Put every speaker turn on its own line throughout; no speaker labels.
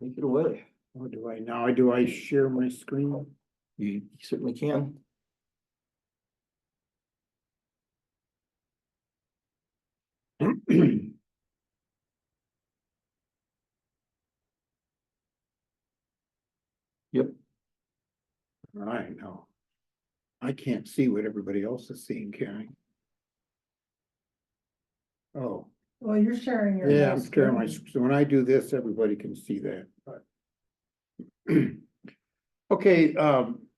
Take it away.
What do I now? Do I share my screen?
You certainly can. Yep.
All right, now. I can't see what everybody else is seeing, can I? Oh,
Well, you're sharing your.
yeah,
whole
I'm sharing my,
screen.
so when I do this, everybody can see that, but. Okay,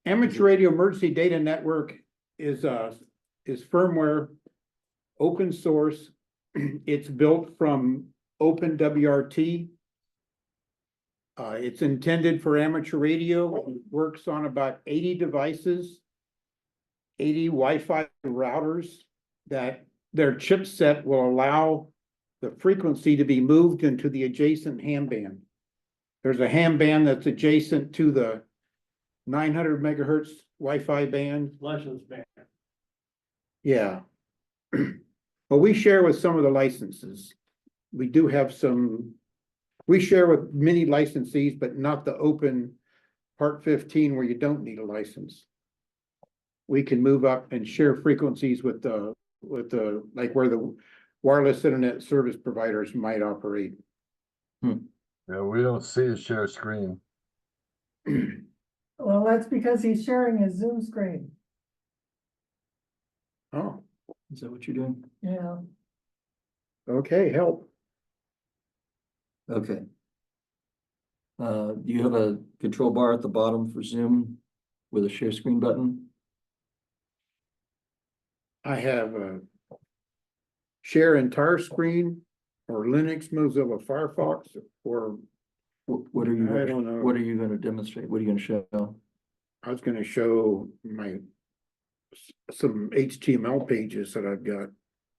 amateur radio emergency data network is firmware, open source. It's built from OpenWRT. It's intended for amateur radio. It works on about 80 devices, 80 Wi-Fi routers that their chipset will allow the frequency to be moved into the adjacent ham band. There's a ham band that's adjacent to the 900 megahertz Wi-Fi band.
License band.
Yeah. Well, we share with some of the licenses. We do have some, we share with many licensees, but not the open Part 15 where you don't need a license. We can move up and share frequencies with the, like where the wireless internet service providers might operate.
Yeah, we don't see a share screen.
Well, that's because he's sharing his Zoom screen.
Oh,
Is that what you're doing?
Yeah.
okay, help.
Okay. Do you have a control bar at the bottom for Zoom with a share screen button?
I have a share entire screen or Linux, Mozilla Firefox, or
What are you?
I don't know.
What are you going to demonstrate? What are you going to show?
I was gonna show some HTML pages that I've got.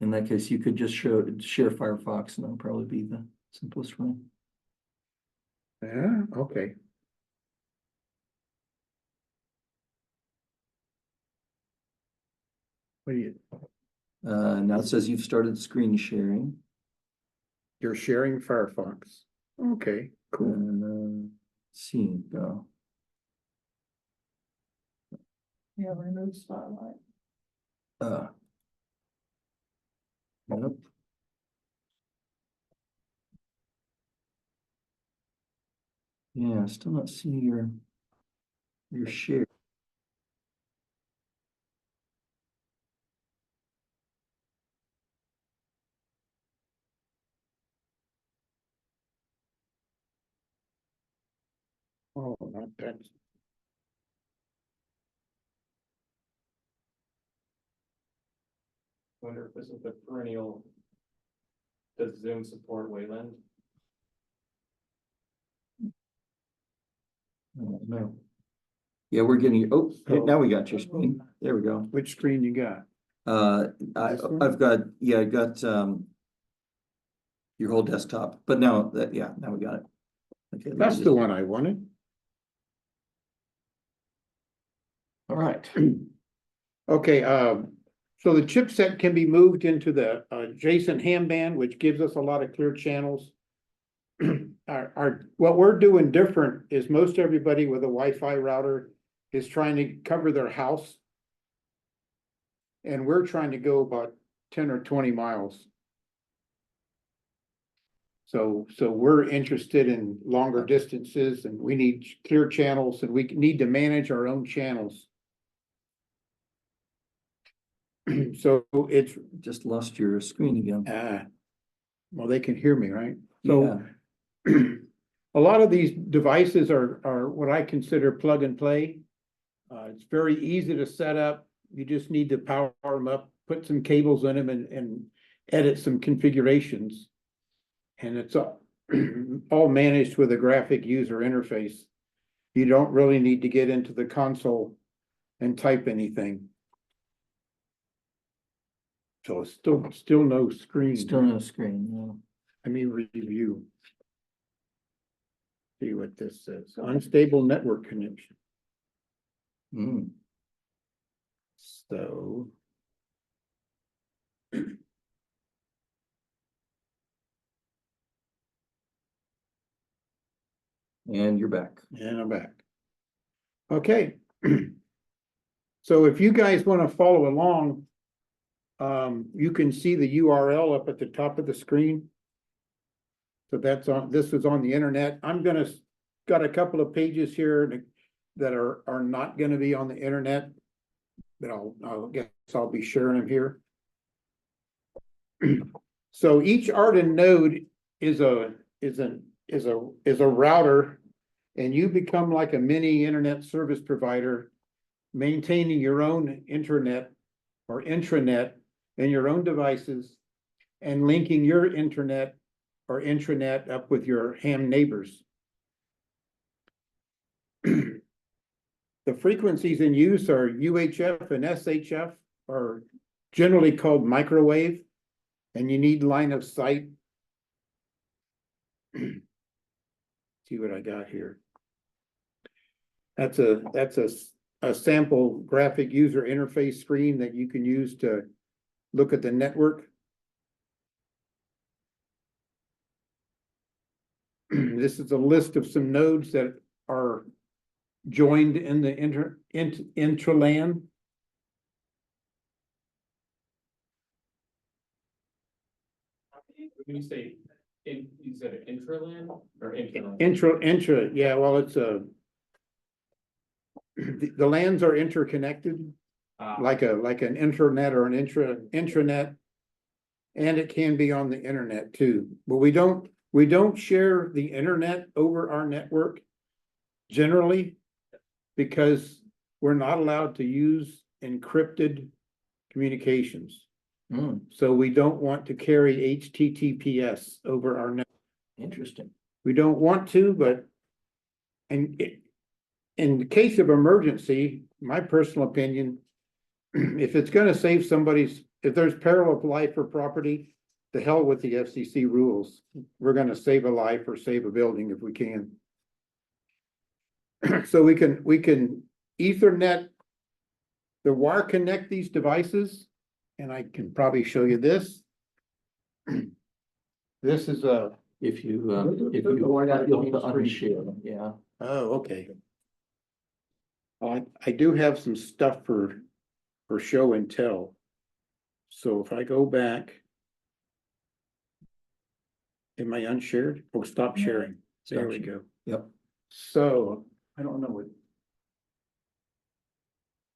In that case, you could just share Firefox, and that'll probably be the simplest way.
Yeah, okay. What do you,
Now it says you've started screen sharing.
you're sharing Firefox. Okay, cool.
And see, go.
Yeah, remove spotlight.
Yep. Yeah, still not seeing your share.
Oh, not that.
Wonder if this is the perennial. Does Zoom support Wayland?
No. Yeah, we're getting, oh,
So-
now we got your screen. There we go.
Which screen you got?
I've got, yeah, I got, your whole desktop, but now that, yeah, now we got it. Okay.
That's the one I wanted.
All right.
Okay, so the chipset can be moved into the adjacent ham band, which gives us a lot of clear channels. What we're doing different is most everybody with a Wi-Fi router is trying to cover their house. And we're trying to go about 10 or 20 miles. So we're interested in longer distances and we need clear channels and we need to manage our own channels. So it's,
Just lost your screen again.
well, they can hear me, right? So
Yeah.
a lot of these devices are what I consider plug and play. It's very easy to set up. You just need to power them up, put some cables in them and edit some configurations. And it's all managed with a graphic user interface. You don't really need to get into the console and type anything. So still no screen.
Still no screen, yeah.
I mean, review. See what this says. Unstable network connection.
Hmm.
So.
And you're back.
And I'm back. Okay. So if you guys want to follow along, you can see the URL up at the top of the screen. So that's on, this is on the internet. I'm gonna, got a couple of pages here that are not gonna be on the internet. But I'll guess I'll be sharing them here. So each AREDN node is a router, and you become like a mini internet service provider, maintaining your own internet or intranet and your own devices, and linking your internet or intranet up with your ham neighbors. The frequencies in use are UHF and SHF, are generally called microwave, and you need line of sight. See what I got here. That's a sample graphic user interface screen that you can use to look at the network. This is a list of some nodes that are joined in the intraLAN.
When you say you said intraland or intraland?
Intra, yeah, well, it's the LANs are interconnected, like an intranet or an intranet. And it can be on the internet too, but we don't share the internet over our network generally, because we're not allowed to use encrypted communications. So we don't want to carry HTTPS over our network.
Interesting.
We don't want to, but in the case of emergency, my personal opinion, if it's gonna save somebody's, if there's peril of life or property, the hell with the FCC rules. We're gonna save a life or save a building if we can. So we can Ethernet, the wire connect these devices, and I can probably show you this. This is a,
If you you'll have to unshare them, yeah.
oh, okay. I do have some stuff for show and tell. So if I go back. Am I unshared? Oh, stop sharing. There we go.
Yep.
So, I don't know what.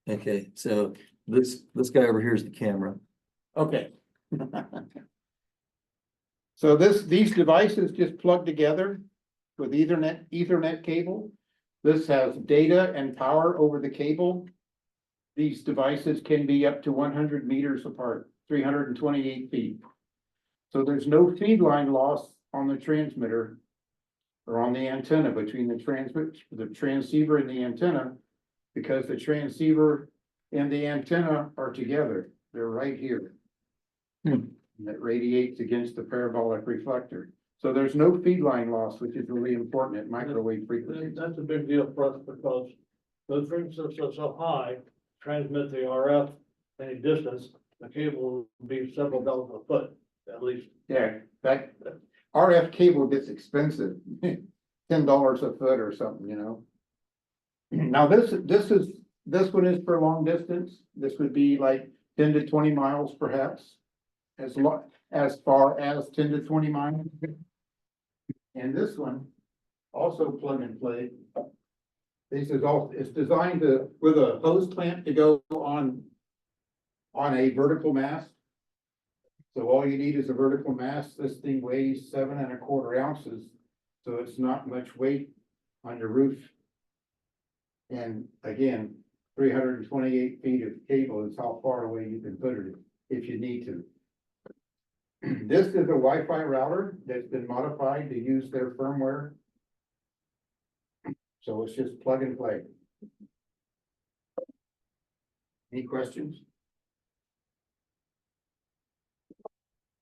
Okay, so this guy over here is the camera.
Okay. So these devices just plug together with Ethernet cable. This has data and power over the cable. These devices can be up to 100 meters apart, 328 feet. So there's no feed line loss on the transmitter or on the antenna between the transceiver and the antenna, because the transceiver and the antenna are together. They're right here. That radiates against the parabolic reflector. So there's no feed line loss, which is really important at microwave frequencies.
That's a big deal for us, because those frequencies are so high, transmit the RF any distance, the cable will be several dollars a foot, at least.
Yeah, that RF cable gets expensive, $10 a foot or something, you know. Now this one is for long distance. This would be like 10 to 20 miles perhaps, as far as 10 to 20 miles. And this one also plug and play. This is it's designed with a hose clamp to go on a vertical mast. So all you need is a vertical mast. This thing weighs 7 1/4 ounces. So it's not much weight on your roof. And again, 328 feet of cable is how far away you can put it if you need to. This is a Wi-Fi router that's been modified to use their firmware. So it's just plug and play. Any questions?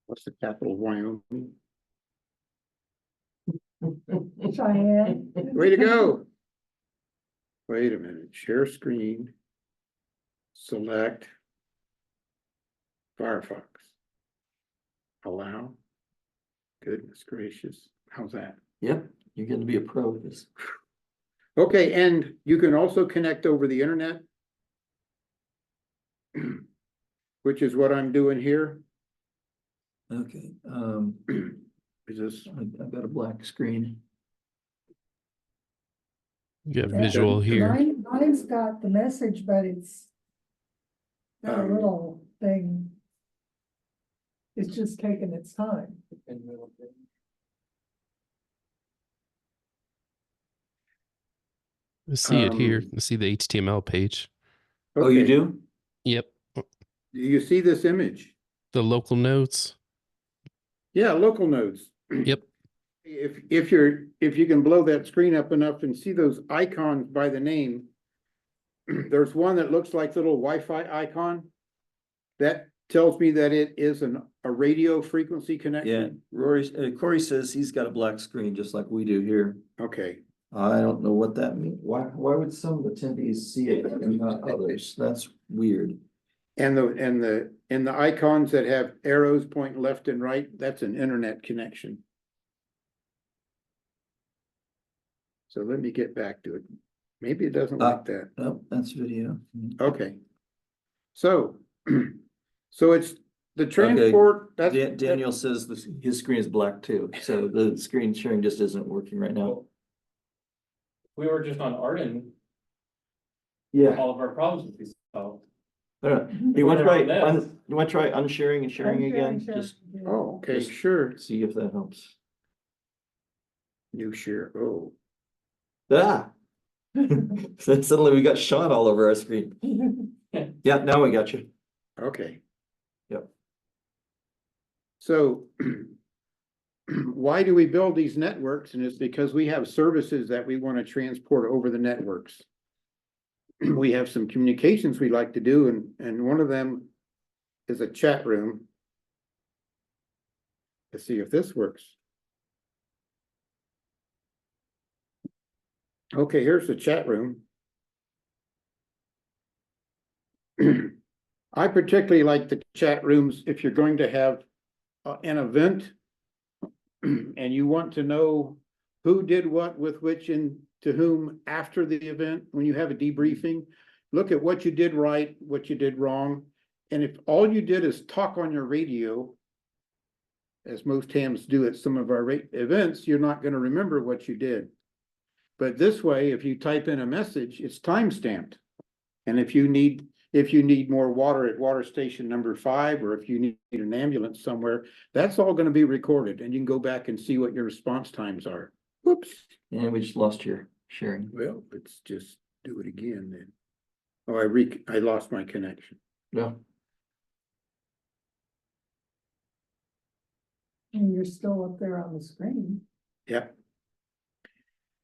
What's the capital of Wyoming?
Cheyenne.
Way to go. Wait a minute, share screen. Select. Firefox. Allow. Goodness gracious, how's that?
Yep, You're getting to be a pro with this.
Okay, and you can also connect over the internet, which is what I'm doing here.
Okay,
Is this,
I've got a black screen.
You got
Yeah,
visual here.
Mine's got the message, but it's got a little thing. It's just taking its time.
I see it here.
Um,
I see the HTML page.
Oh, you
okay,
do?
Yep.
Do you see this image?
The local nodes.
Yeah, local nodes.
Yep.
If you can blow that screen up enough and see those icons by the name, there's one that looks like the little Wi-Fi icon. That tells me that it is a radio frequency
Yeah,
connection.
Corey says he's got a black screen just like we do here.
Okay,
I don't know what that means. Why would some of the attendees see it and not others? That's weird.
and the icons that have arrows pointing left and right, that's an internet connection. So let me get back to it. Maybe it doesn't like that.
Oh, that's video.
Okay. So, so it's the transport, that's.
Daniel says his screen is black too, so the screen sharing just isn't working right now.
We were just on AREDN,
Yeah.
all of our problems would be solved.
You want to try,
We're on this.
you want to try unsharing and sharing again?
Unsharing,
Just
sharing, yeah.
Oh, okay,
Just-
sure.
see if that helps.
New share, oh.
Ah. So suddenly we got Sean all over our screen. Yeah, now we got you.
Okay.
Yep.
So why do we build these networks? And it's because we have services that we want to transport over the networks. We have some communications we like to do, and one of them is a chat room. Let's see if this works. Okay, here's the chat room. I particularly like the chat rooms if you're going to have an event and you want to know who did what with which and to whom after the event. When you have a debriefing, look at what you did right, what you did wrong. And if all you did is talk on your radio, as most hams do at some of our events, you're not going to remember what you did. But this way, if you type in a message, it's time-stamped. And if you need more water at water station number 5, or if you need an ambulance somewhere, that's all going to be recorded, and you can go back and see what your response times are. Whoops.
And we just lost your sharing.
Well, let's just do it again then. Oh, I lost my connection.
No.
And you're still up there on the screen.
Yep.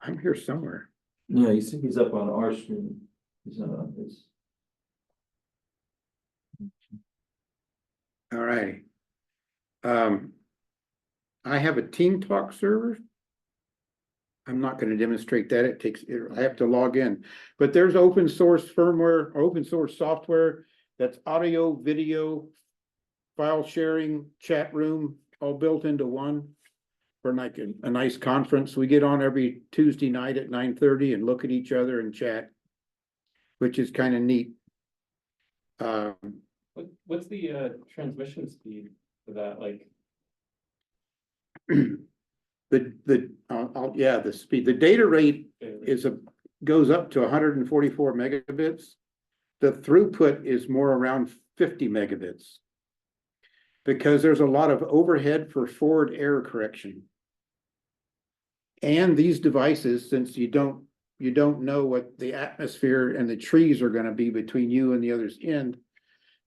I'm here somewhere.
Yeah, he's up on our screen. He's not on his.
All right. I have a Team Talk server. I'm not going to demonstrate that. I have to log in, but there's open source firmware, open source software that's audio, video, file sharing, chat room, all built into one for like a nice conference. We get on every Tuesday night at 9:30 and look at each other and chat, which is kind of neat.
What's the transmission speed for that? Like,
the speed, the data rate goes up to 144 megabits. The throughput is more around 50 megabits. Because there's a lot of overhead for forward error correction. And these devices, since you don't know what the atmosphere and the trees are going to be between you and the other's end,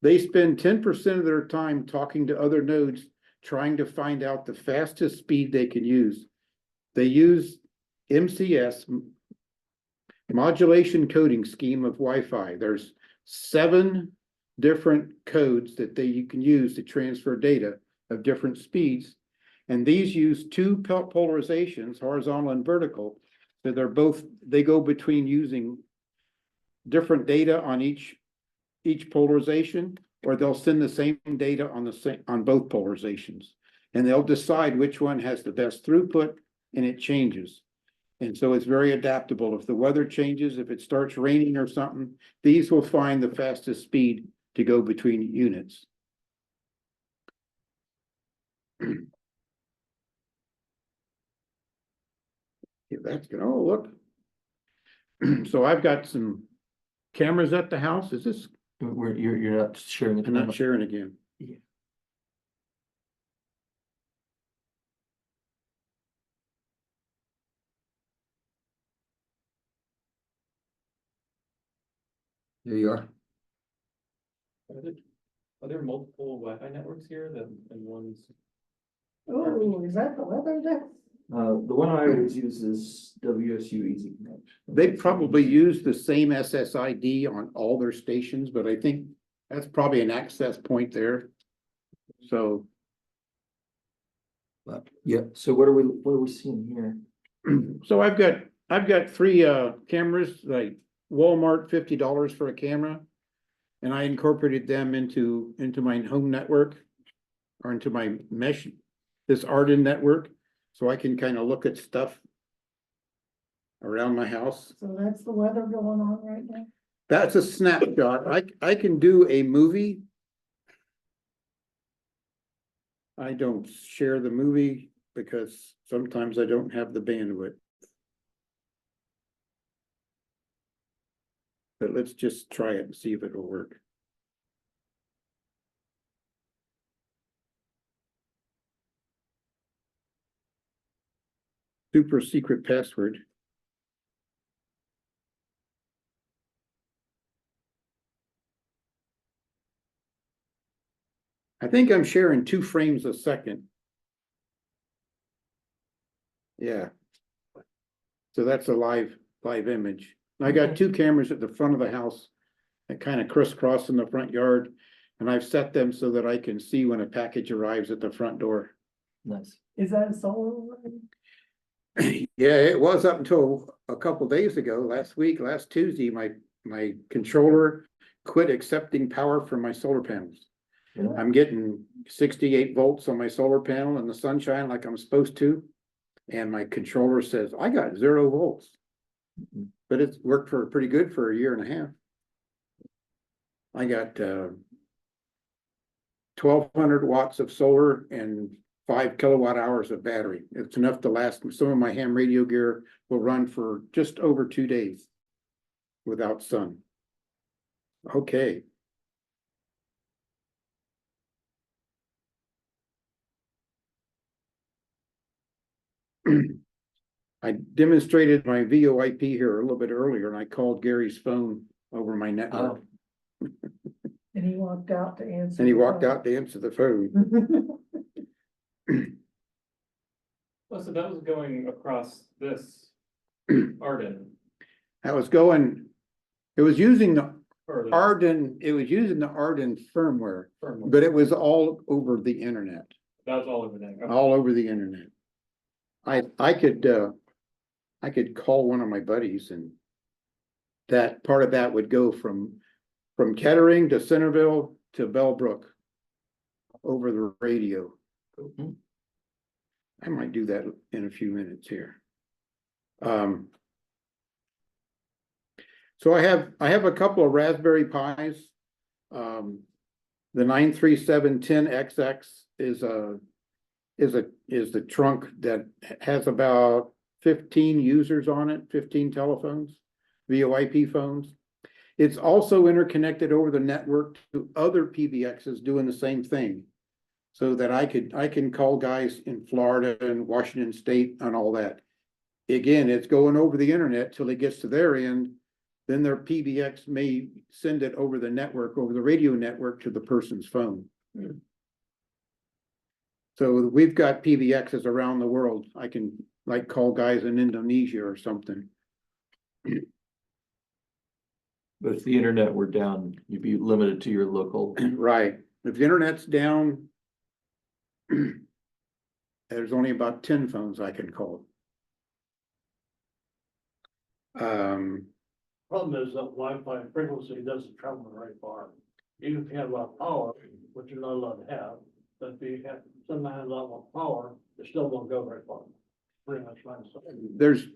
they spend 10% of their time talking to other nodes, trying to find out the fastest speed they can use. They use MCS, modulation coding scheme of Wi-Fi. There's 7 different codes that you can use to transfer data of different speeds. And these use 2 polarizations, horizontal and vertical. So they go between using different data on each polarization, or they'll send the same data on both polarizations. And they'll decide which one has the best throughput, and it changes. And so it's very adaptable. If the weather changes, if it starts raining or something, these will find the fastest speed to go between units. Yeah, that's good. Oh, look. So I've got some cameras at the house. Is this,
You're not sharing it.
I'm not sharing again.
Yeah. There you are.
Are there multiple Wi-Fi networks here than ones?
Oh, is that the weather desk?
The one I always use is WSU Easy Connect.
They probably use the same SSID on all their stations, but I think that's probably an access point there. So,
But, yeah, so what are we seeing here?
so I've got three cameras, like Walmart, $50 for a camera. And I incorporated them into my home network or into my mesh, this AREDN network. So I can kind of look at stuff around my house.
So that's the weather going on right now?
That's a snapshot. I can do a movie. I don't share the movie because sometimes I don't have the bandwidth. But let's just try it and see if it'll work. Super secret password. I think I'm sharing 2 frames a second. Yeah. So that's a live image. I got 2 cameras at the front of the house that kind of crisscross in the front yard. And I've set them so that I can see when a package arrives at the front door.
Nice.
Is that a solar array?
Yeah, it was up until a couple days ago, last Tuesday, my controller quit accepting power from my solar panels.
Yeah.
I'm getting 68 volts on my solar panel in the sunshine like I'm supposed to. And my controller says, I got 0 volts. But it's worked for pretty good for a year and a half. I got 1,200 watts of solar and 5 kilowatt hours of battery. It's enough to last. Some of my ham radio gear will run for just over 2 days without sun. Okay. I demonstrated my VoIP here a little bit earlier and I called Gary's phone over my network.
And he walked out to answer.
And he
the
walked
phone.
out to answer the phone.
Well, so that was going across this AREDN.
That was going, it was using the
Or the
AREDN, it was using the AREDN firmware,
firmware.
but it was all over the internet,
That was all over there. Okay.
all over the internet. I could call one of my buddies and that part of that would go from Kettering to Centerville to Bellbrook over the radio.
Mhm.
I might do that in a few minutes here. So I have a couple of Raspberry Pis. The 93710XX is the trunk that has about 15 users on it, 15 telephones, VoIP phones. It's also interconnected over the network to other PBXs doing the same thing. So that I can call guys in Florida and Washington State and all that. Again, it's going over the internet till it gets to their end. Then their PBX may send it over the network, over the radio network to the person's phone. So we've got PBXs around the world. I can like call guys in Indonesia or something.
But if the internet were down, you'd be limited to your local.
Right. If the internet's down, there's only about 10 phones I can call.
Problem is that Wi-Fi frequency doesn't travel very far. Even if you have a lot of power, which you're not allowed to have, but if you have, someone has a lot more power, it still won't go very far. Pretty much fine. So
There's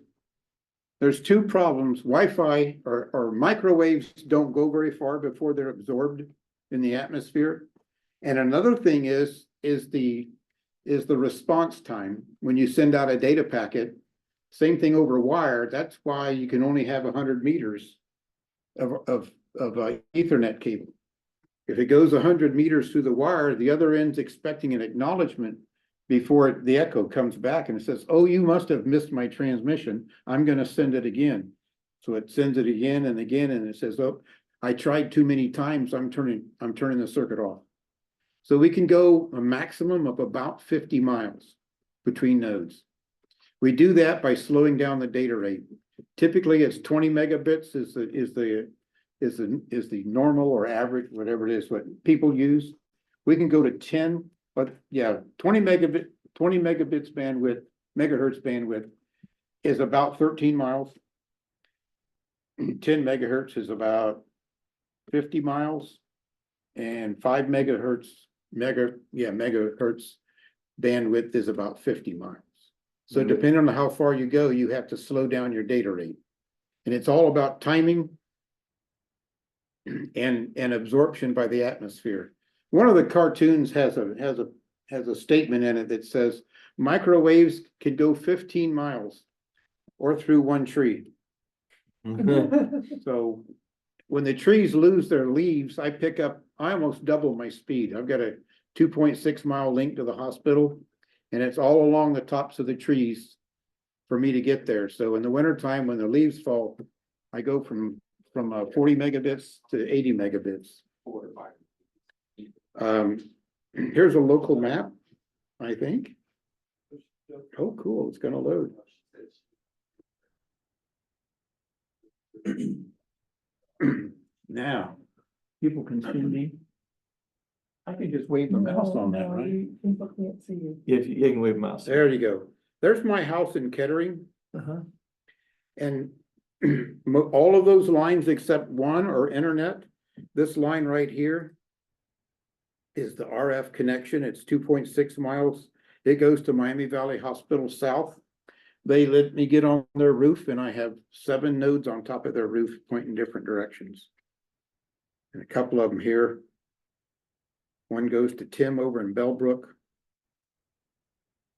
there's two problems. Wi-Fi or microwaves don't go very far before they're absorbed in the atmosphere. And another thing is the response time. When you send out a data packet, same thing over wire. That's why you can only have 100 meters of Ethernet cable. If it goes 100 meters through the wire, the other end's expecting an acknowledgement before the echo comes back and it says, oh, you must have missed my transmission. I'm going to send it again. So it sends it again and again, and it says, oh, I tried too many times. I'm turning the circuit off. So we can go a maximum of about 50 miles between nodes. We do that by slowing down the data rate. Typically, it's 20 megabits is the normal or average, whatever it is, what people use. We can go to 10, but yeah, 20 megabits bandwidth, megahertz bandwidth is about 13 miles. 10 megahertz is about 50 miles, and 5 megahertz bandwidth is about 50 miles. So depending on how far you go, you have to slow down your data rate. And it's all about timing and absorption by the atmosphere. One of the cartoons has a statement in it that says microwaves can go 15 miles or through one tree. So when the trees lose their leaves, I almost double my speed. I've got a 2.6 mile link to the hospital, and it's all along the tops of the trees for me to get there. So in the wintertime, when the leaves fall, I go from 40 megabits to 80 megabits. Here's a local map, I think. Oh, cool, it's gonna load. Now, people can see me. I can just wave the mouse on that, right?
People can't see you.
Yeah, you can wave mouse.
There you go. There's my house in Kettering.
Uh-huh.
And all of those lines except one are internet. This line right here is the RF connection. It's 2.6 miles. It goes to Miami Valley Hospital South. They let me get on their roof, and I have 7 nodes on top of their roof pointing different directions. And a couple of them here. One goes to Tim over in Bellbrook.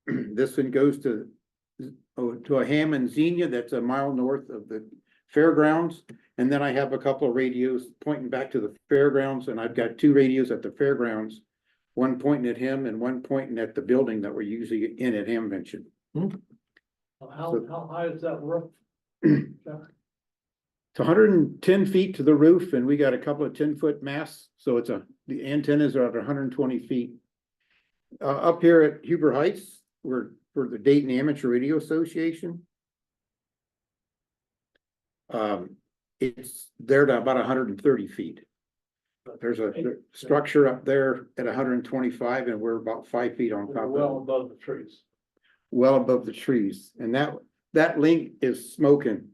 This one goes to a ham in Xenia that's a mile north of the fairgrounds. And then I have a couple of radios pointing back to the fairgrounds, and I've got 2 radios at the fairgrounds, one pointing at him and one pointing at the building that we're usually in at Hamvention.
How high is that roof?
It's 110 feet to the roof, and we got a couple of 10-foot masts, so the antennas are at 120 feet. Up here at Huber Heights, we're the Dayton Amateur Radio Association. It's there to about 130 feet. There's a structure up there at 125, and we're about 5 feet on top of it.
Well above the trees.
Well above the trees, and that link is smoking.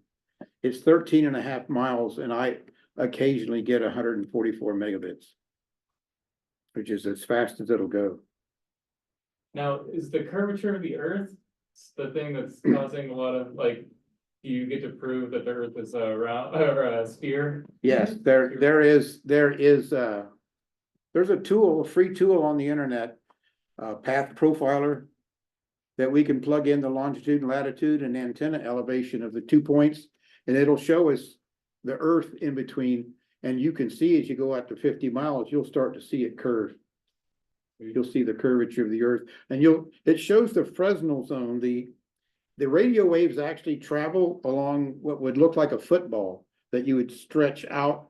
It's 13.5 miles, and I occasionally get 144 megabits, which is as fast as it'll go.
Now, is the curvature of the Earth the thing that's causing a lot of, like, do you get to prove that the Earth is a round or a sphere?
Yes, there's a tool, a free tool on the internet, Path Profiler, that we can plug in the longitude and latitude and antenna elevation of the 2 points, and it'll show us the Earth in between. And you can see as you go out to 50 miles, you'll start to see it curve. You'll see the curvature of the Earth, and it shows the Fresnel zone. The radio waves actually travel along what would look like a football that you would stretch out.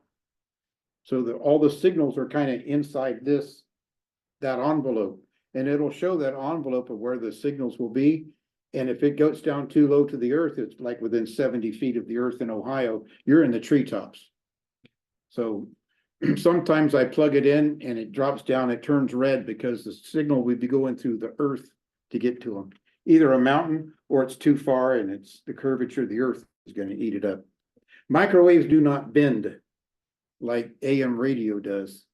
So that all the signals are kind of inside that envelope, and it'll show that envelope of where the signals will be. And if it goes down too low to the Earth, it's like within 70 feet of the Earth in Ohio, you're in the treetops. So sometimes I plug it in and it drops down, it turns red because the signal would be going through the Earth to get to them. Either a mountain or it's too far and it's the curvature of the Earth is going to eat it up. Microwaves do not bend like AM radio does.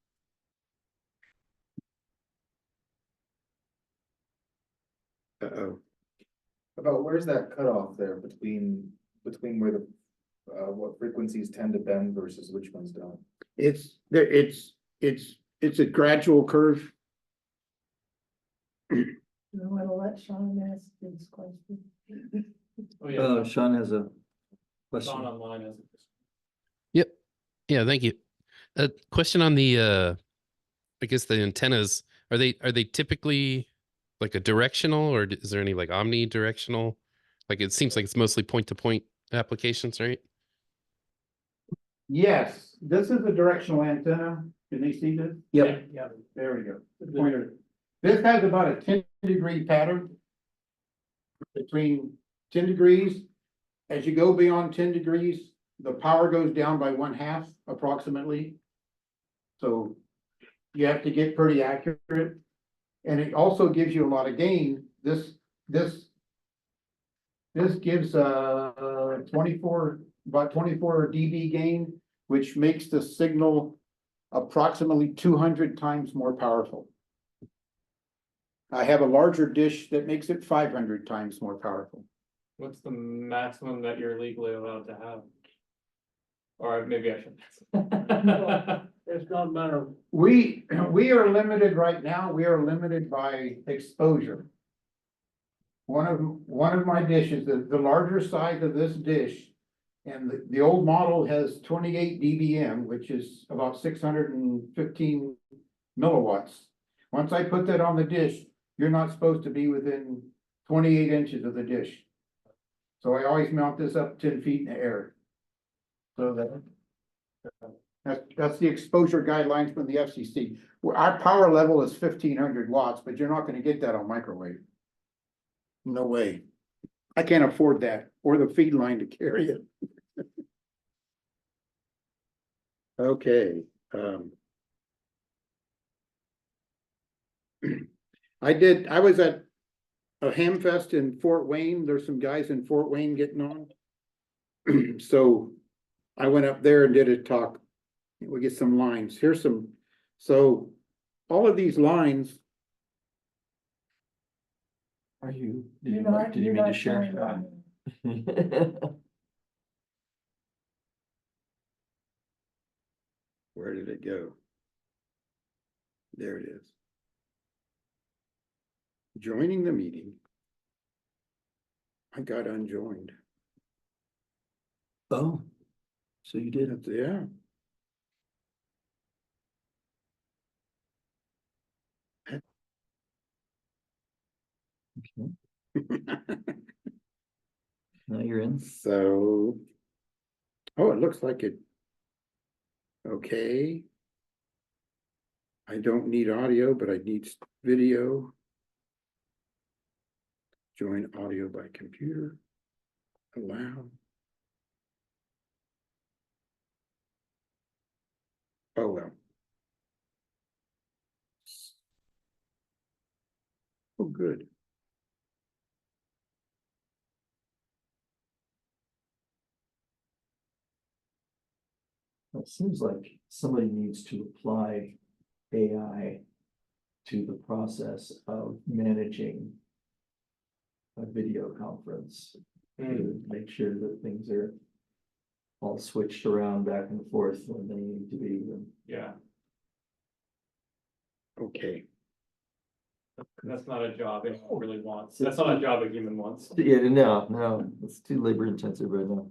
About where's that cutoff there between between where the, what frequencies tend to bend versus which ones don't?
It's a gradual curve.
You want to let Sean ask this question?
Oh, yeah,
Sean has a
Sean
question.
online has.
Yep. Yeah, thank you. A question on the I guess the antennas, are they typically like a directional, or is there any like omnidirectional? Like it seems like it's mostly point to point applications, right?
Yes, this is a directional antenna. Can they see this?
Yep.
Yeah, there we go. The pointer. This has about a 10-degree pattern. Between 10 degrees, as you go beyond 10 degrees, the power goes down by 1/2 approximately. So you have to get pretty accurate. And it also gives you a lot of gain. This gives about 24 dB gain, which makes the signal approximately 200 times more powerful. I have a larger dish that makes it 500 times more powerful.
What's the maximum that you're legally allowed to have? Or maybe I should.
It's not a matter of,
We are limited right now. We are limited by exposure. One of my dishes, the larger size of this dish, and the old model has 28 dBm, which is about 615 milliwatts. Once I put that on the dish, you're not supposed to be within 28 inches of the dish. So I always mount this up 10 feet in the air. So that's the exposure guidelines from the FCC. Well, our power level is 1500 watts, but you're not gonna get that on microwave. No way. I can't afford that or the feed line to carry it. Okay. I was at a ham fest in Fort Wayne. There's some guys in Fort Wayne getting on. So I went up there and did a talk. We get some lines. Here's some, so all of these lines.
Are you,
You're not-
did you
you're
mean to
not
share?
showing on
Where did it go? There it is. Joining the meeting. I got unjoined.
Oh, so you did.
That's, yeah.
Now you're in.
So, oh, it looks like it. Okay. I don't need audio, but I need video. Join audio by computer. Allow. Oh, well. Oh, good.
It seems like somebody needs to apply AI to the process of managing a video conference to make sure that things are all switched around back and forth when they need to be.
Yeah,
Okay.
that's not a job anyone really wants. That's not a job a human wants.
Yeah, no, it's too labor intensive right now.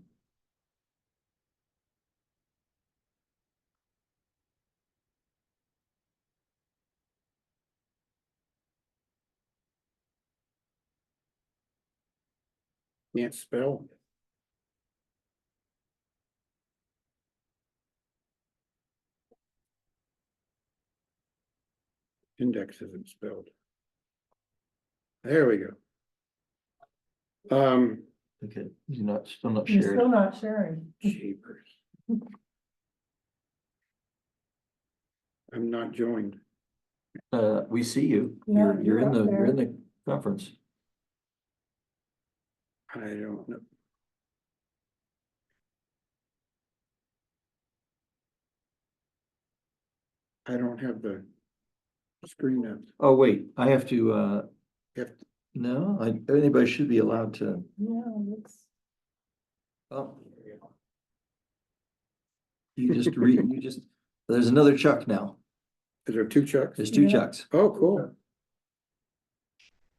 Can't spell. Index isn't spelled. There we go.
Okay, still not
You're
shared.
still not sharing.
Jeepers. I'm not joined.
We see you.
Yeah,
You're in
you're up
you're in
there.
the conference.
I don't know. I don't have the screen up.
Oh, wait, I have to,
You have to-
no, anybody should be allowed to.
Yeah, looks.
Oh. You just, there's another Chuck now.
Is there two Chucks?
There's two
Yeah.
Chucks.
Oh, cool.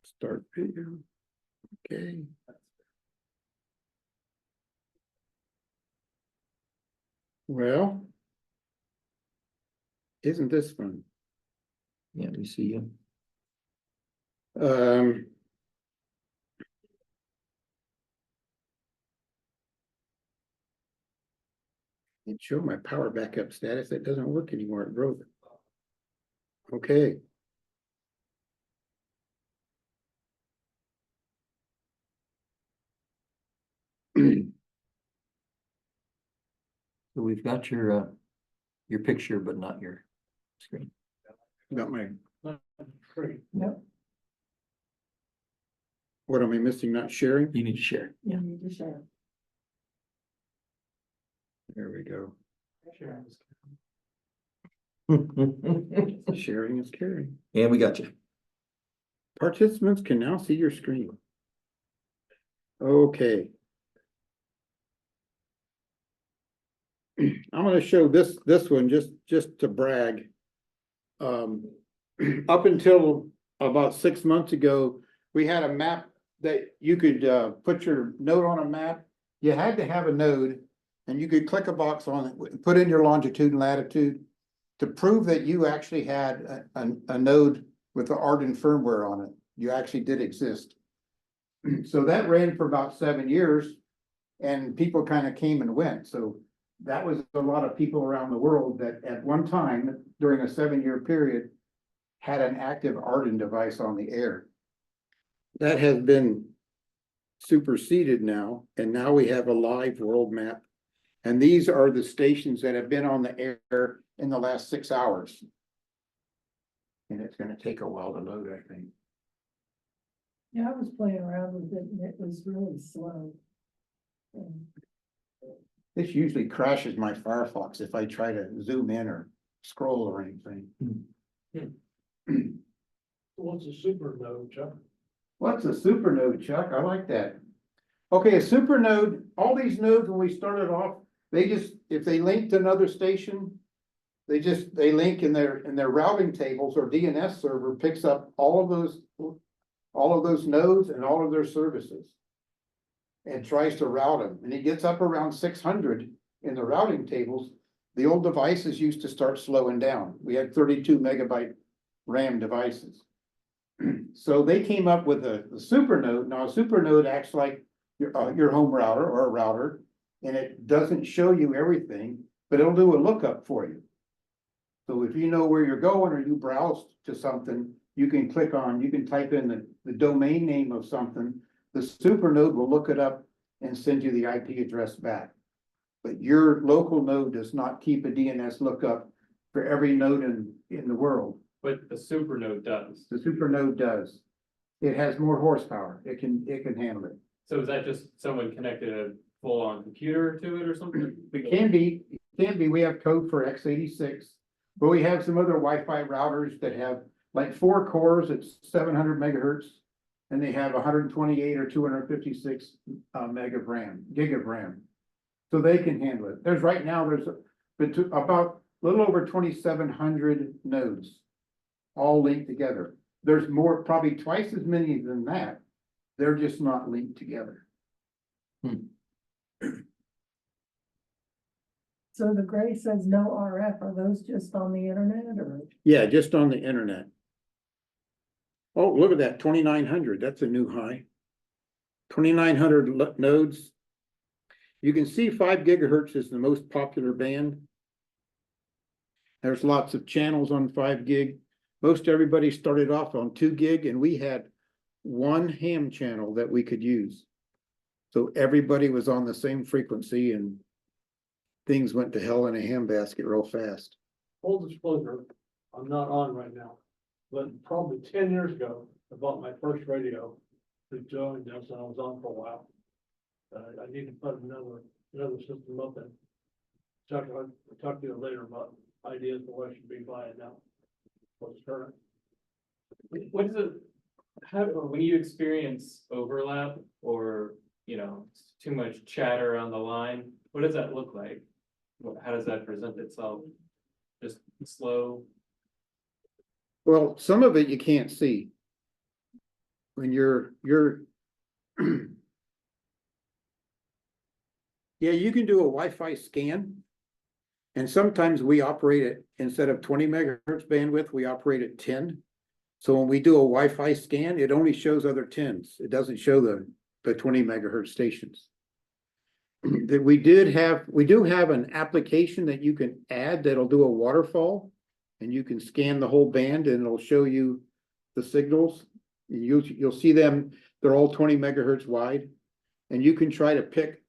Start video. Okay. Well. Isn't this fun?
Yeah, we see you.
Um. It showed my power backup status. It doesn't work anymore. It broke. Okay.
So we've got your picture, but not your screen.
Got my,
Great.
Yep.
what am I missing? Not sharing?
You need to share. Yeah.
You need to share.
There we go.
And
Sharing is caring.
we got you.
Participants can now see your screen. Okay. I'm gonna show this one just to brag. Up until about 6 months ago, we had a map that you could put your node on a map. You had to have a node and you could click a box on it, put in your longitude and latitude to prove that you actually had a node with the AREDN firmware on it. You actually did exist. So that ran for about 7 years and people kind of came and went. So that was a lot of people around the world that at one time during a 7-year period had an active AREDN device on the air. That has been superseded now, and now we have a live world map. And these are the stations that have been on the air in the last 6 hours. And it's gonna take a while to load, I think.
Yeah, I was playing around with it and it was really slow.
This usually crashes my Firefox if I try to zoom in or scroll or anything.
What's a super node, Chuck?
What's a super node, Chuck? I like that. Okay, a super node, all these nodes, when we started off, they just, if they link to another station, they link in their routing tables or DNS server picks up all of those nodes and all of their services. And tries to route them, and it gets up around 600 in the routing tables. The old devices used to start slowing down. We had 32 megabyte RAM devices. So they came up with a super node. Now a super node acts like your home router or a router, and it doesn't show you everything, but it'll do a lookup for you. So if you know where you're going or you browse to something, you can type in the domain name of something. The super node will look it up and send you the IP address back. But your local node does not keep a DNS lookup for every node in the world.
But the super node does.
The super node does. It has more horsepower. It can handle it.
So is that just someone connected a full-on computer to it or something?
It can be. We have code for x86, but we have some other Wi-Fi routers that have like 4 cores at 700 megahertz. And they have 128 or 256 gig of RAM. So they can handle it. There's about a little over 2,700 nodes, all linked together. There's more, probably twice as many than that. They're just not linked together.
So the gray says no RF, are those just on the internet or?
Yeah, just on the internet. Oh, look at that, 2,900, that's a new high. 2,900 nodes. You can see 5 gigahertz is the most popular band. There's lots of channels on 5 gig. Most everybody started off on 2 gig and we had 1 ham channel that we could use. So everybody was on the same frequency and things went to hell in a handbasket real fast.
Full disclosure, I'm not on right now, but probably 10 years ago, I bought my first radio. To join us and I was on for a while. I need to put another system up and Chuck, I'll talk to you later about ideas for what I should be buying now. What's current.
What is it, when you experience overlap or, too much chatter on the line, what does that look like? How does that present itself? Just slow?
Well, some of it you can't see. When you're. Yeah, you can do a Wi-Fi scan. And sometimes we operate it, instead of 20 megahertz bandwidth, we operate at 10. So when we do a Wi-Fi scan, it only shows other 10s. It doesn't show the 20 megahertz stations. That we do have an application that you can add that'll do a waterfall. And you can scan the whole band and it'll show you the signals. You'll see them, they're all 20 megahertz wide. And you can try to pick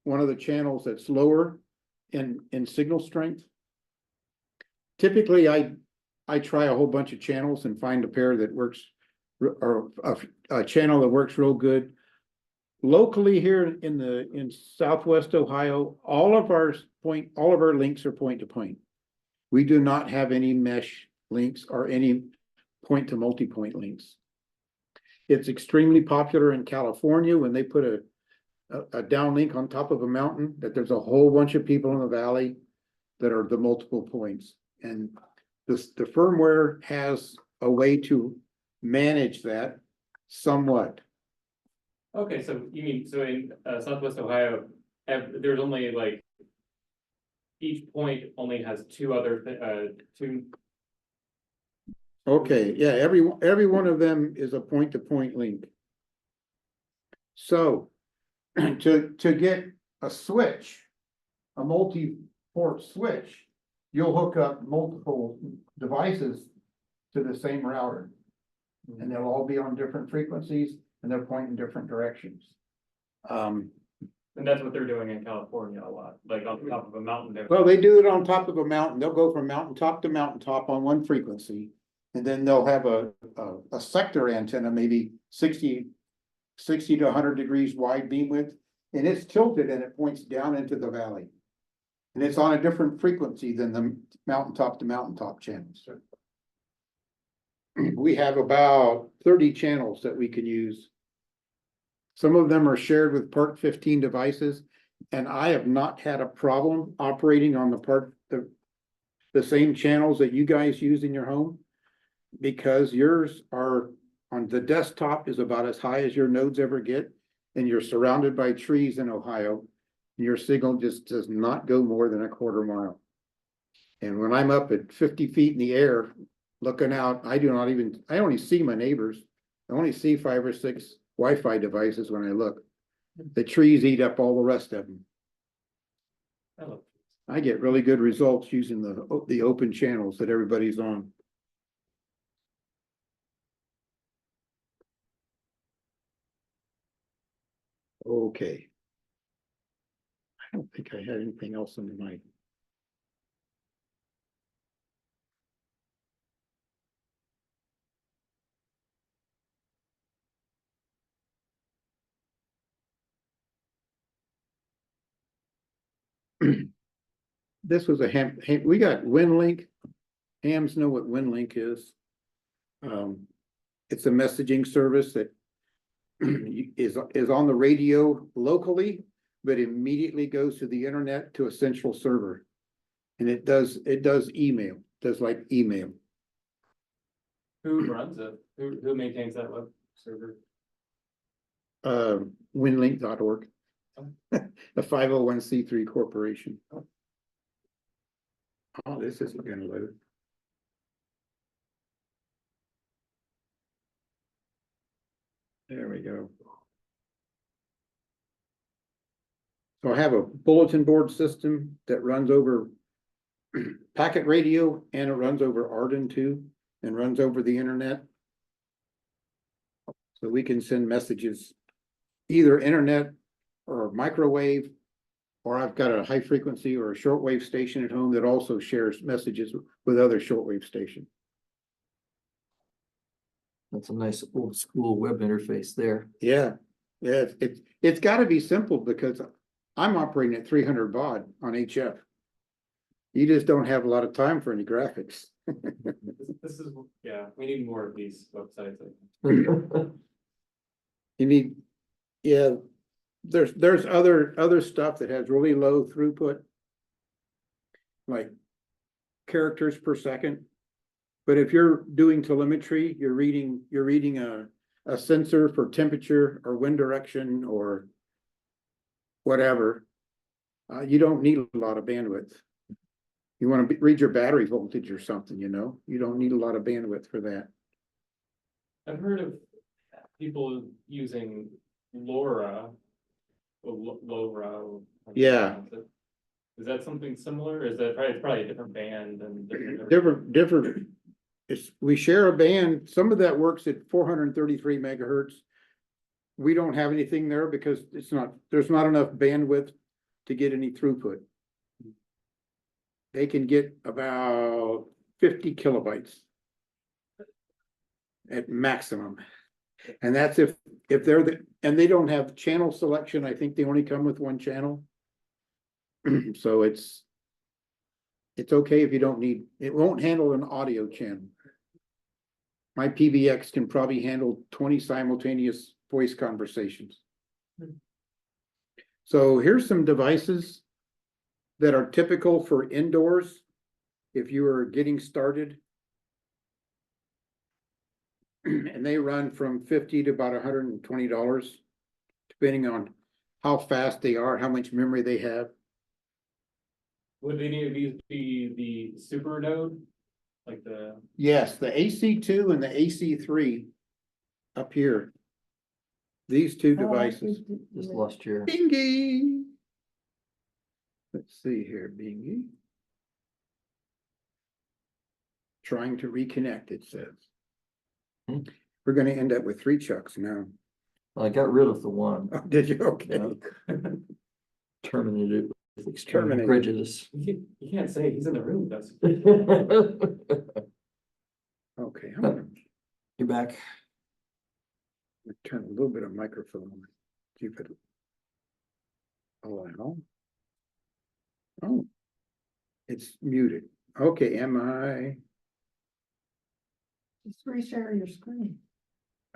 one of the channels that's lower in signal strength. Typically, I try a whole bunch of channels and find a pair that works, or a channel that works real good. Locally here in Southwest Ohio, all of our links are point to point. We do not have any mesh links or any point to multi-point links. It's extremely popular in California when they put a downlink on top of a mountain, that there's a whole bunch of people in the valley that are the multiple points. And the firmware has a way to manage that somewhat.
Okay, so you mean, so in Southwest Ohio, there's only like, each point only has two other, two.
Okay, yeah, every one of them is a point-to-point link. So to get a switch, a multi-port switch, you'll hook up multiple devices to the same router. And they'll all be on different frequencies and they'll point in different directions.
And that's what they're doing in California a lot, like on top of a mountain.
Well, they do it on top of a mountain. They'll go from mountaintop to mountaintop on one frequency. And then they'll have a sector antenna, maybe 60 to 100 degrees wide beam width. And it's tilted and it points down into the valley. And it's on a different frequency than the mountaintop to mountaintop channels. We have about 30 channels that we can use. Some of them are shared with Part 15 devices, and I have not had a problem operating on the same channels that you guys use in your home, because yours are on the desktop is about as high as your nodes ever get, and you're surrounded by trees in Ohio. Your signal just does not go more than a quarter mile. And when I'm up at 50 feet in the air looking out, I only see my neighbors. I only see 5 or 6 Wi-Fi devices when I look. The trees eat up all the rest of them. I get really good results using the open channels that everybody's on. Okay. I don't think I had anything else in mind. This was we got WinLink. Hams know what WinLink is. It's a messaging service that is on the radio locally, but immediately goes to the internet to a central server. And it does email, like email.
Who runs it? Who maintains that web server?
Winlink.org. A 501c3 corporation. Oh, this isn't gonna load. There we go. So I have a bulletin board system that runs over packet radio, and it runs over AREDN too, and runs over the internet. So we can send messages, either internet or microwave, or I've got a high frequency or a shortwave station at home that also shares messages with other shortwave stations.
That's a nice old school web interface there.
Yeah, it's got to be simple because I'm operating at 300 baud on HF. You just don't have a lot of time for any graphics.
This is, yeah, we need more of these websites.
You need, yeah, there's other stuff that has really low throughput. Like characters per second. But if you're doing telemetry, you're reading a sensor for temperature or wind direction or whatever. You don't need a lot of bandwidth. You want to read your battery voltage or something, you know, you don't need a lot of bandwidth for that.
I've heard of people using LoRa. LoRa.
Yeah.
Is that something similar? Or is that probably a different band and
Different. We share a band. Some of that works at 433 megahertz. We don't have anything there because there's not enough bandwidth to get any throughput. They can get about 50 kilobytes at maximum. And that's if they're and they don't have channel selection. I think they only come with one channel. So it's okay if you don't need, it won't handle an audio channel. My PBX can probably handle 20 simultaneous voice conversations. So here's some devices that are typical for indoors if you are getting started. And they run from $50 to about $120, depending on how fast they are, how much memory they have.
Would any of these be the super node? Like the,
Yes, the AC2 and the AC3 up here. These two devices.
Just lost your,
Bingy. Let's see here, Bingy. Trying to reconnect, it says.
Hmm.
We're gonna end up with 3 Chucks now.
I got rid of the one.
Oh, did you? Okay.
Terminated with extreme
Terminated.
prejudice.
you can't say he's in the room with us.
Okay, I'm gonna
You're back.
turn a little bit of microphone on. Keep it. Allow. Oh. It's muted. Okay, am I?
Just reshare your screen.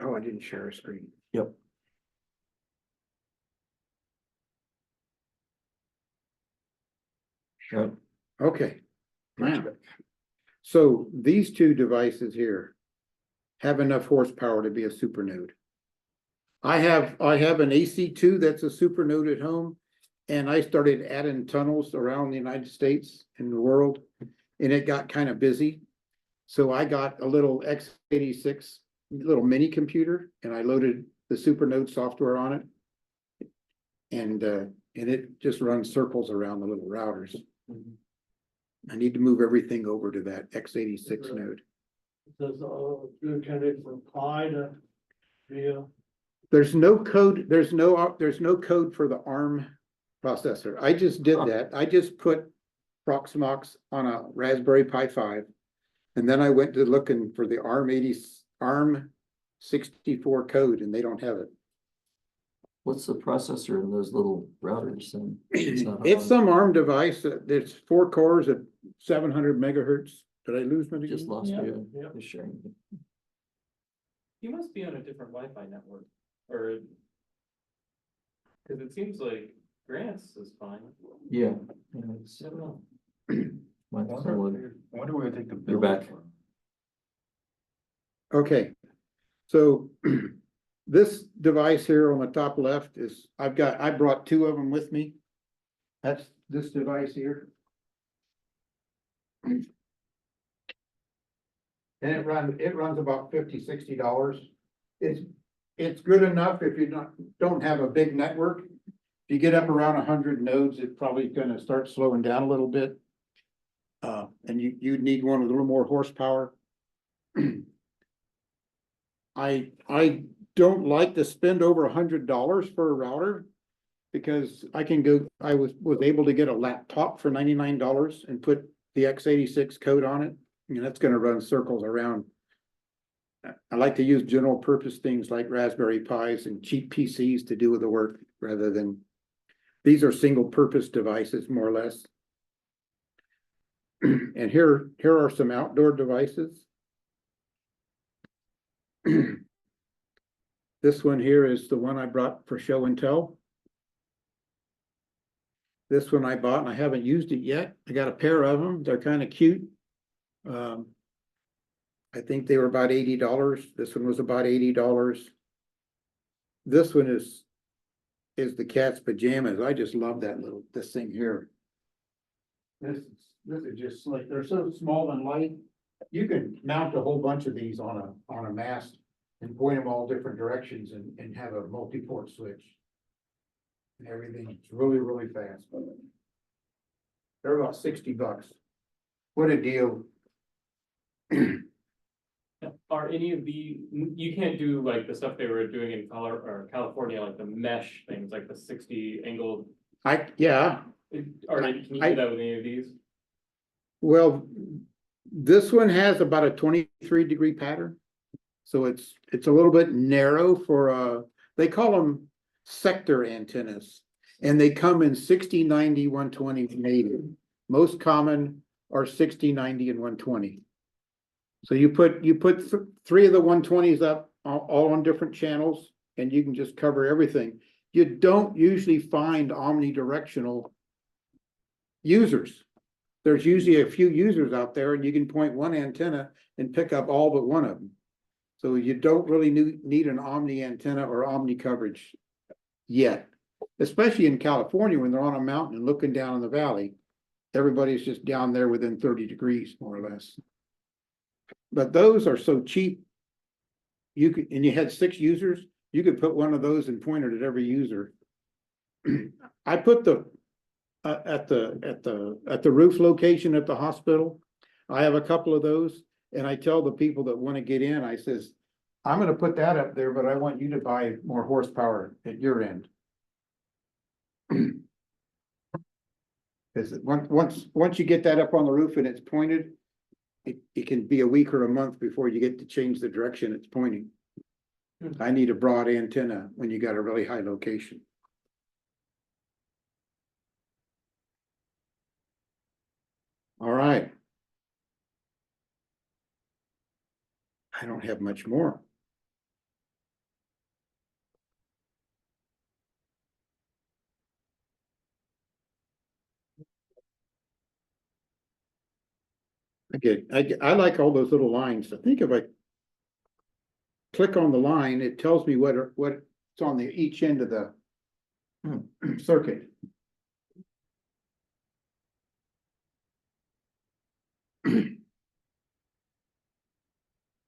Oh, I didn't share a screen.
Yep. Yep.
Okay. Now, so these two devices here have enough horsepower to be a super node. I have an AC2 that's a super node at home, and I started adding tunnels around the United States and the world, and it got kind of busy. So I got a little x86 little mini computer, and I loaded the super node software on it. And it just runs circles around the little routers. I need to move everything over to that x86 node.
Does, good candidate for Pi to be a,
There's no code, there's no code for the ARM processor. I just did that. I just put Proxmox on a Raspberry Pi 5. And then I went to looking for the ARM 64 code, and they don't have it.
What's the processor in those little routers then? Not
It's
on-
some ARM device. There's 4 cores at 700 megahertz. Did I lose my?
Just lost
Yeah.
you.
Yeah.
Just sharing.
You must be on a different Wi-Fi network, or. Cause it seems like Grant's is fine.
Yeah. Yeah, it's-
I don't know.
mine's similar.
I wonder where they take the
You're
bill
back.
from.
Okay, so this device here on the top left is, I brought 2 of them with me. That's this device here. And it runs about $50-$60. It's good enough if you don't have a big network. If you get up around 100 nodes, it's probably gonna start slowing down a little bit. And you'd need one with a little more horsepower. I don't like to spend over $100 for a router, because I was able to get a laptop for $99 and put the x86 code on it. And that's gonna run circles around. I like to use general purpose things like Raspberry Pis and cheap PCs to do the work, rather than, these are single purpose devices, more or less. And here are some outdoor devices. This one here is the one I brought for show and tell. This one I bought and I haven't used it yet. I got a pair of them. They're kind of cute. I think they were about $80. This one was about $80. This one is the cat's pajamas. I just love this thing here. This is just like, they're so small and light. You can mount a whole bunch of these on a mast and point them all different directions and have a multi-port switch. And everything, it's really, really fast. They're about $60. What a deal.
Are any of you can't do like the stuff they were doing in California, like the mesh things, like the 60 angled,
Yeah,
can you do that with any of these?
well, this one has about a 23-degree pattern. So it's a little bit narrow for, they call them sector antennas. And they come in 60, 90, 120, and 80. Most common are 60, 90, and 120. So you put three of the 120s up all on different channels, and you can just cover everything. You don't usually find omnidirectional users. There's usually a few users out there, and you can point one antenna and pick up all but one of them. So you don't really need an omni antenna or omni coverage yet, especially in California when they're on a mountain and looking down in the valley. Everybody's just down there within 30 degrees, more or less. But those are so cheap. And you had 6 users, you could put one of those and point it at every user. I put at the roof location at the hospital, I have a couple of those, and I tell the people that want to get in, I says, I'm gonna put that up there, but I want you to buy more horsepower at your end. Because once you get that up on the roof and it's pointed, it can be a week or a month before you get to change the direction it's pointing. I need a broad antenna when you got a really high location. All right. I don't have much more. Okay, I like all those little lines. I think if I click on the line, it tells me what's on each end of the circuit.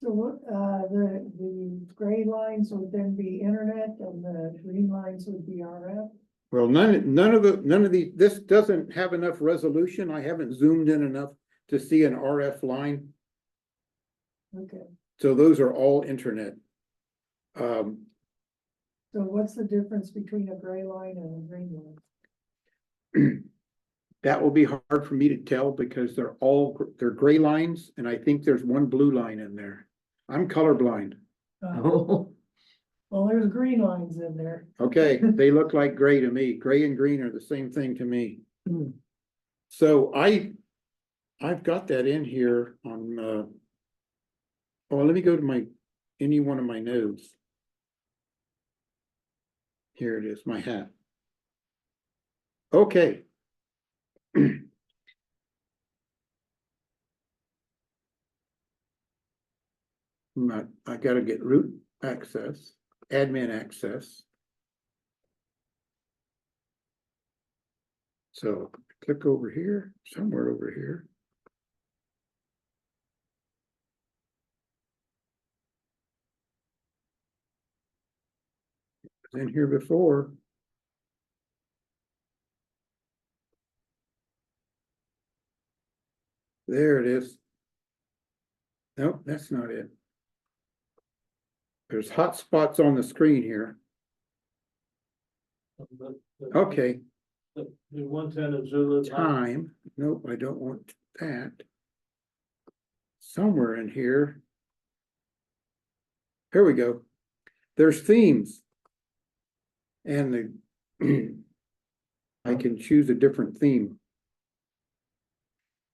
So what, the gray lines would then be internet and the green lines would be RF?
Well, none of these, this doesn't have enough resolution. I haven't zoomed in enough to see an RF line.
Okay,
So those are all internet.
so what's the difference between a gray line and a green line?
That will be hard for me to tell because they're gray lines, and I think there's one blue line in there. I'm colorblind.
Oh,
Well, there's green lines in there.
Okay, they look like gray to me. Gray and green are the same thing to me.
Hmm.
So I've got that in here on, oh, let me go to any one of my nodes. Here it is, my hat. Okay. I gotta get root access, admin access. So click over here, somewhere over here. It was in here before. There it is. Nope, that's not it. There's hot spots on the screen here. Okay,
The 110 of Zulu.
time. Nope, I don't want that. Somewhere in here. Here we go. There's themes. And I can choose a different theme.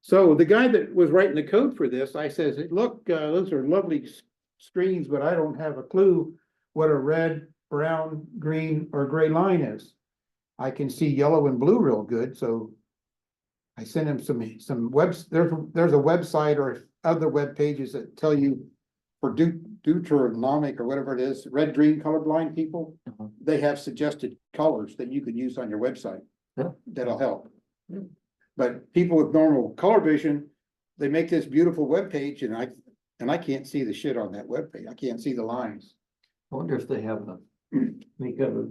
So the guy that was writing the code for this, I says, look, those are lovely screens, but I don't have a clue what a red, brown, green, or gray line is. I can see yellow and blue real good, so I sent him some there's a website or other web pages that tell you for Deuteronomic or whatever it is, red, green, colorblind people,
Uh-huh.
they have suggested colors that you could use on your website.
Yeah.
That'll help. But people with normal color vision, they make this beautiful web page and I can't see the shit on that web page. I can't see the lines.
I wonder if they have a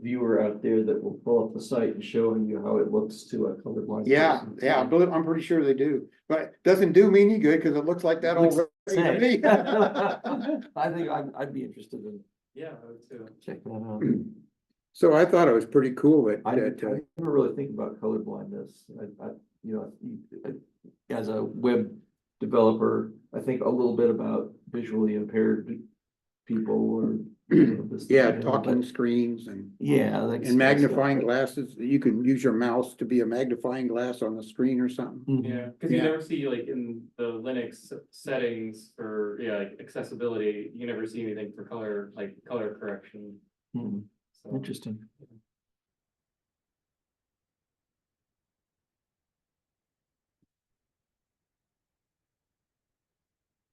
viewer out there that will pull up the site and showing you how it looks to a colorblind.
Yeah,
person.
yeah, I'm pretty sure they do, but it doesn't do me any good because it looks like that
Looks
already to me.
I think I'd be interested in
Yeah, I would too.
checking that out.
So I thought it was pretty cool that,
I never really think about color blindness. As a web developer, I think a little bit about visually impaired people or.
yeah, talking screens and
And
magnifying glasses. You can use your mouse to be a magnifying glass on the screen or something.
Yeah, cause you
Yeah.
never see like in the Linux settings for, like accessibility, you never see anything for color, like color correction. So,
Interesting.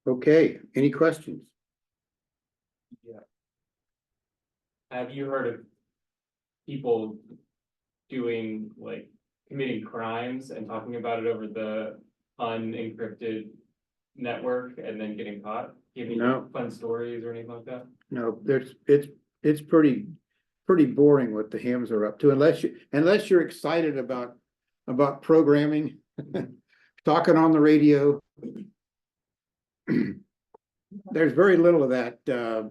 Okay, any questions?
have you heard of people doing like committing crimes and talking about it over the unencrypted network and then getting caught? Do you have any
No.
fun stories or anything like that?
No, it's pretty boring what the hams are up to unless you're excited about programming, talking on the radio. There's very little of that.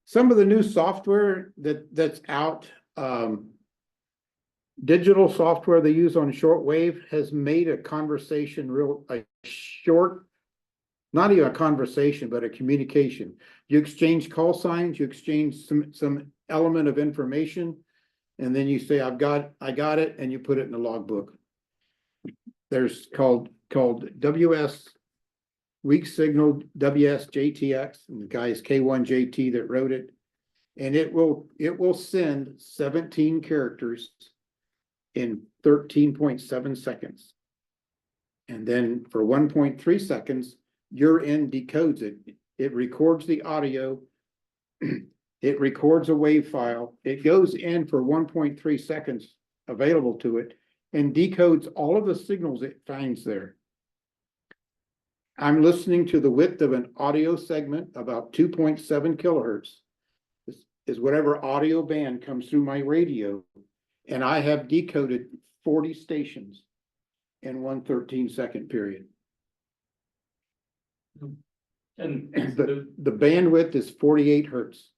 Some of the new software that's out, digital software they use on shortwave has made a conversation not even a conversation, but a communication. You exchange call signs, you exchange some element of information, and then you say, I got it, and you put it in the logbook. There's called WS Weak Signal WSJTX, and the guy is K1JT that wrote it. And it will send 17 characters in 13.7 seconds. And then for 1.3 seconds, your end decodes it. It records the audio. It records a wave file. It goes in for 1.3 seconds available to it and decodes all of the signals it finds there. I'm listening to the width of an audio segment, about 2.7 kilohertz. This is whatever audio band comes through my radio. And I have decoded 40 stations in one 13-second period.
And
The bandwidth is 48 hertz.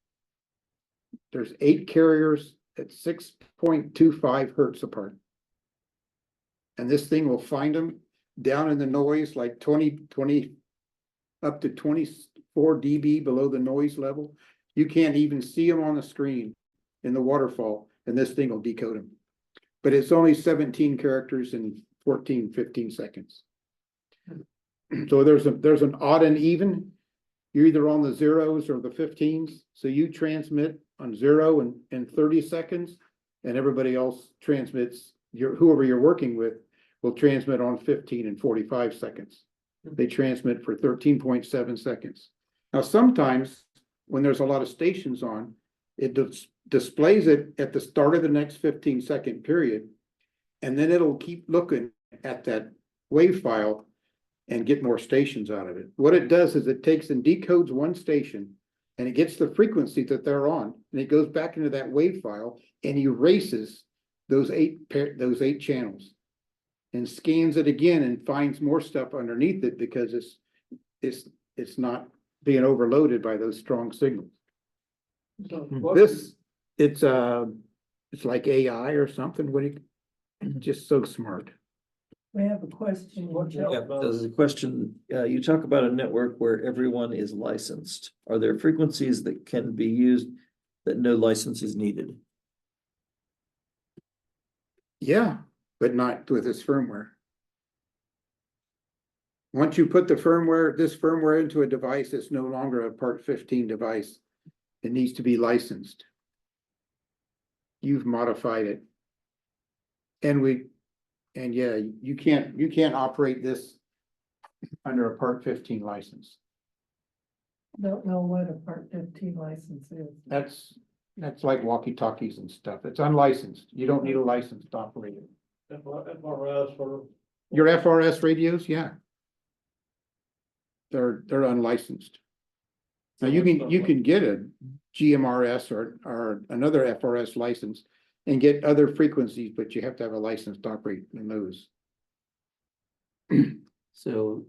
There's 8 carriers at 6.25 hertz apart. And this thing will find them down in the noise, like 20 up to 24 dB below the noise level. You can't even see them on the screen in the waterfall, and this thing will decode them. But it's only 17 characters in 15 seconds. So there's an odd and even. You're either on the zeros or the 15s. So you transmit on 0 and 30 seconds, and everybody else transmits, whoever you're working with will transmit on 15 and 45 seconds. They transmit for 13.7 seconds. Now, sometimes when there's a lot of stations on, it displays it at the start of the next 15-second period, and then it'll keep looking at that wave file and get more stations out of it. What it does is it takes and decodes one station, and it gets the frequency that they're on, and it goes back into that wave file and erases those eight channels and scans it again and finds more stuff underneath it because it's not being overloaded by those strong signals. It's like AI or something. Just so smart.
We have a question.
Yeah, there's a question. You talk about a network where everyone is licensed. Are there frequencies that can be used that no license is needed?
Yeah, but not with this firmware. Once you put this firmware into a device, it's no longer a Part 15 device. It needs to be licensed. you've modified it. And yeah, you can't operate this under a Part 15 license.
Don't know what a Part 15 license is.
That's like walkie-talkies and stuff. It's unlicensed. You don't need a license to operate it.
FRS for.
Your FRS radios, yeah. They're unlicensed. Now you can get a GMRS or another FRS license and get other frequencies, but you have to have a license to operate in those.
So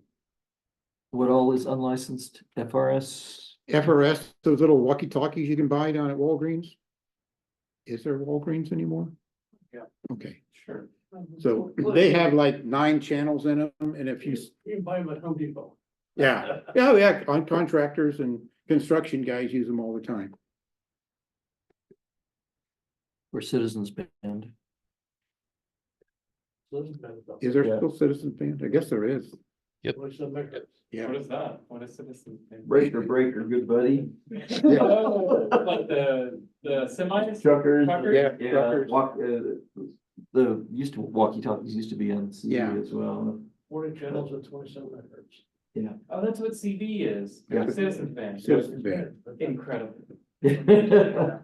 what all is unlicensed FRS?
FRS, those little walkie-talkies you can buy down at Walgreens. Is there Walgreens anymore?
Yeah.
Okay,
Sure.
so they have like 9 channels in them, and if you,
You can buy them at Home Depot.
yeah, on contractors and construction guys use them all the time.
We're citizens band.
Is there
Yeah.
still citizens band? I guess there is.
What's the maker?
Yeah.
What is that? What is citizen?
Breaker, good buddy.
Oh, like the semis?
Truckers.
Truckers?
Yeah, truckers.
The walkie-talkies used to be on CD
Yeah.
as well.
40 channels at 27 megahertz.
Yeah.
Oh, that's what CD is.
Yeah.
Citizen band.
Citizen band.
Incredible.
Yeah,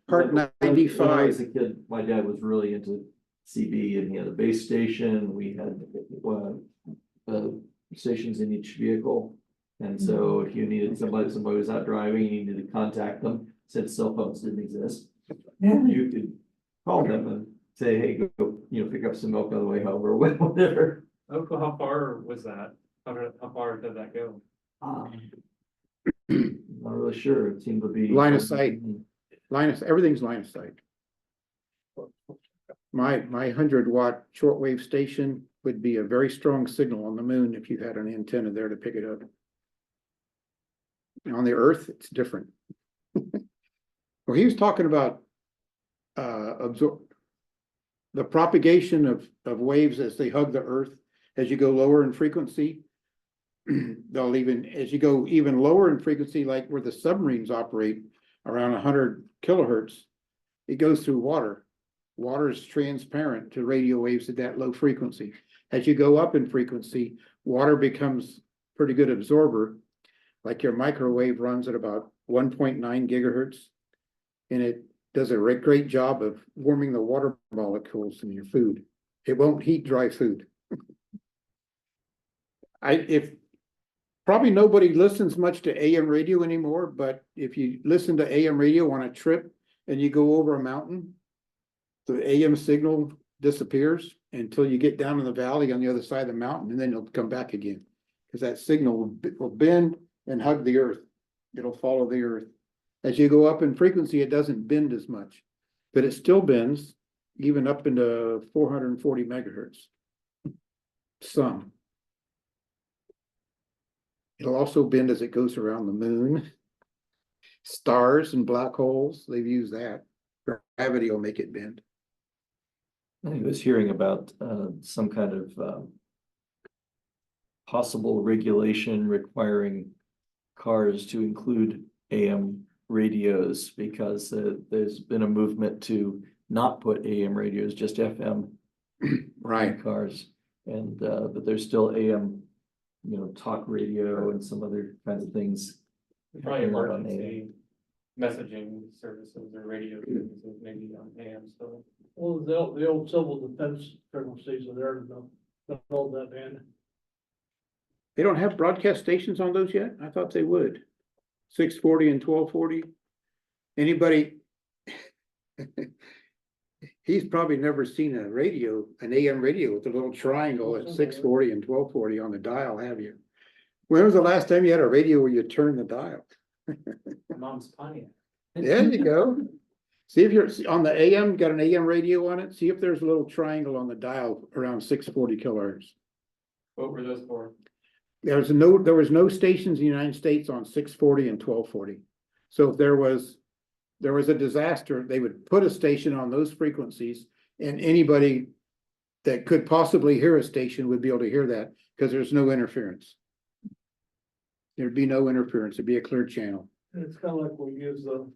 Part
When I
95.
was a kid, my dad was really into CB and he had a base station. We had stations in each vehicle. And so if you needed somebody was out driving, you needed to contact them, since cell phones didn't exist. You could call them and say, hey, go, pick up some milk on the way home or whatever.
Oh, cool. How far was that? How far did that go?
Not really sure. It seemed to be.
Line of sight. Everything's line of sight. My 100-watt shortwave station would be a very strong signal on the moon if you had an antenna there to pick it up. On the Earth, it's different. Well, he was talking about the propagation of waves as they hug the Earth. As you go lower in frequency, they'll as you go even lower in frequency, like where the submarines operate around 100 kilohertz, it goes through water. Water is transparent to radio waves at that low frequency. As you go up in frequency, water becomes pretty good absorber. Like your microwave runs at about 1.9 gigahertz, and it does a great job of warming the water molecules in your food. It won't heat dry food. Probably nobody listens much to AM radio anymore, but if you listen to AM radio on a trip and you go over a mountain, the AM signal disappears until you get down in the valley on the other side of the mountain, and then it'll come back again. Because that signal will bend and hug the Earth. It'll follow the Earth. As you go up in frequency, it doesn't bend as much, but it still bends even up into 440 megahertz. Some. It'll also bend as it goes around the moon. Stars and black holes, they've used that. Gravity will make it bend.
I was hearing about some kind of possible regulation requiring cars to include AM radios because there's been a movement to not put AM radios, just FM
Right.
in cars. And but there's still AM, talk radio and some other kinds of things.
Probably
not on
emergency messaging services or radio services, maybe on AM still.
Well, the old civil defense frequencies are there to hold that band.
They don't have broadcast stations on those yet? I thought they would. 640 and 1240. Anybody? He's probably never seen an AM radio with a little triangle at 640 and 1240 on the dial, have you? When was the last time you had a radio where you turned the dial?
Mom's Pontiac.
There you go. See if you're on the AM, got an AM radio on it. See if there's a little triangle on the dial around 640 kilohertz.
What were those for?
There was no stations in the United States on 640 and 1240. So if there was a disaster, they would put a station on those frequencies, and anybody that could possibly hear a station would be able to hear that because there's no interference. There'd be no interference. It'd be a clear channel.
And it's kind of like we use the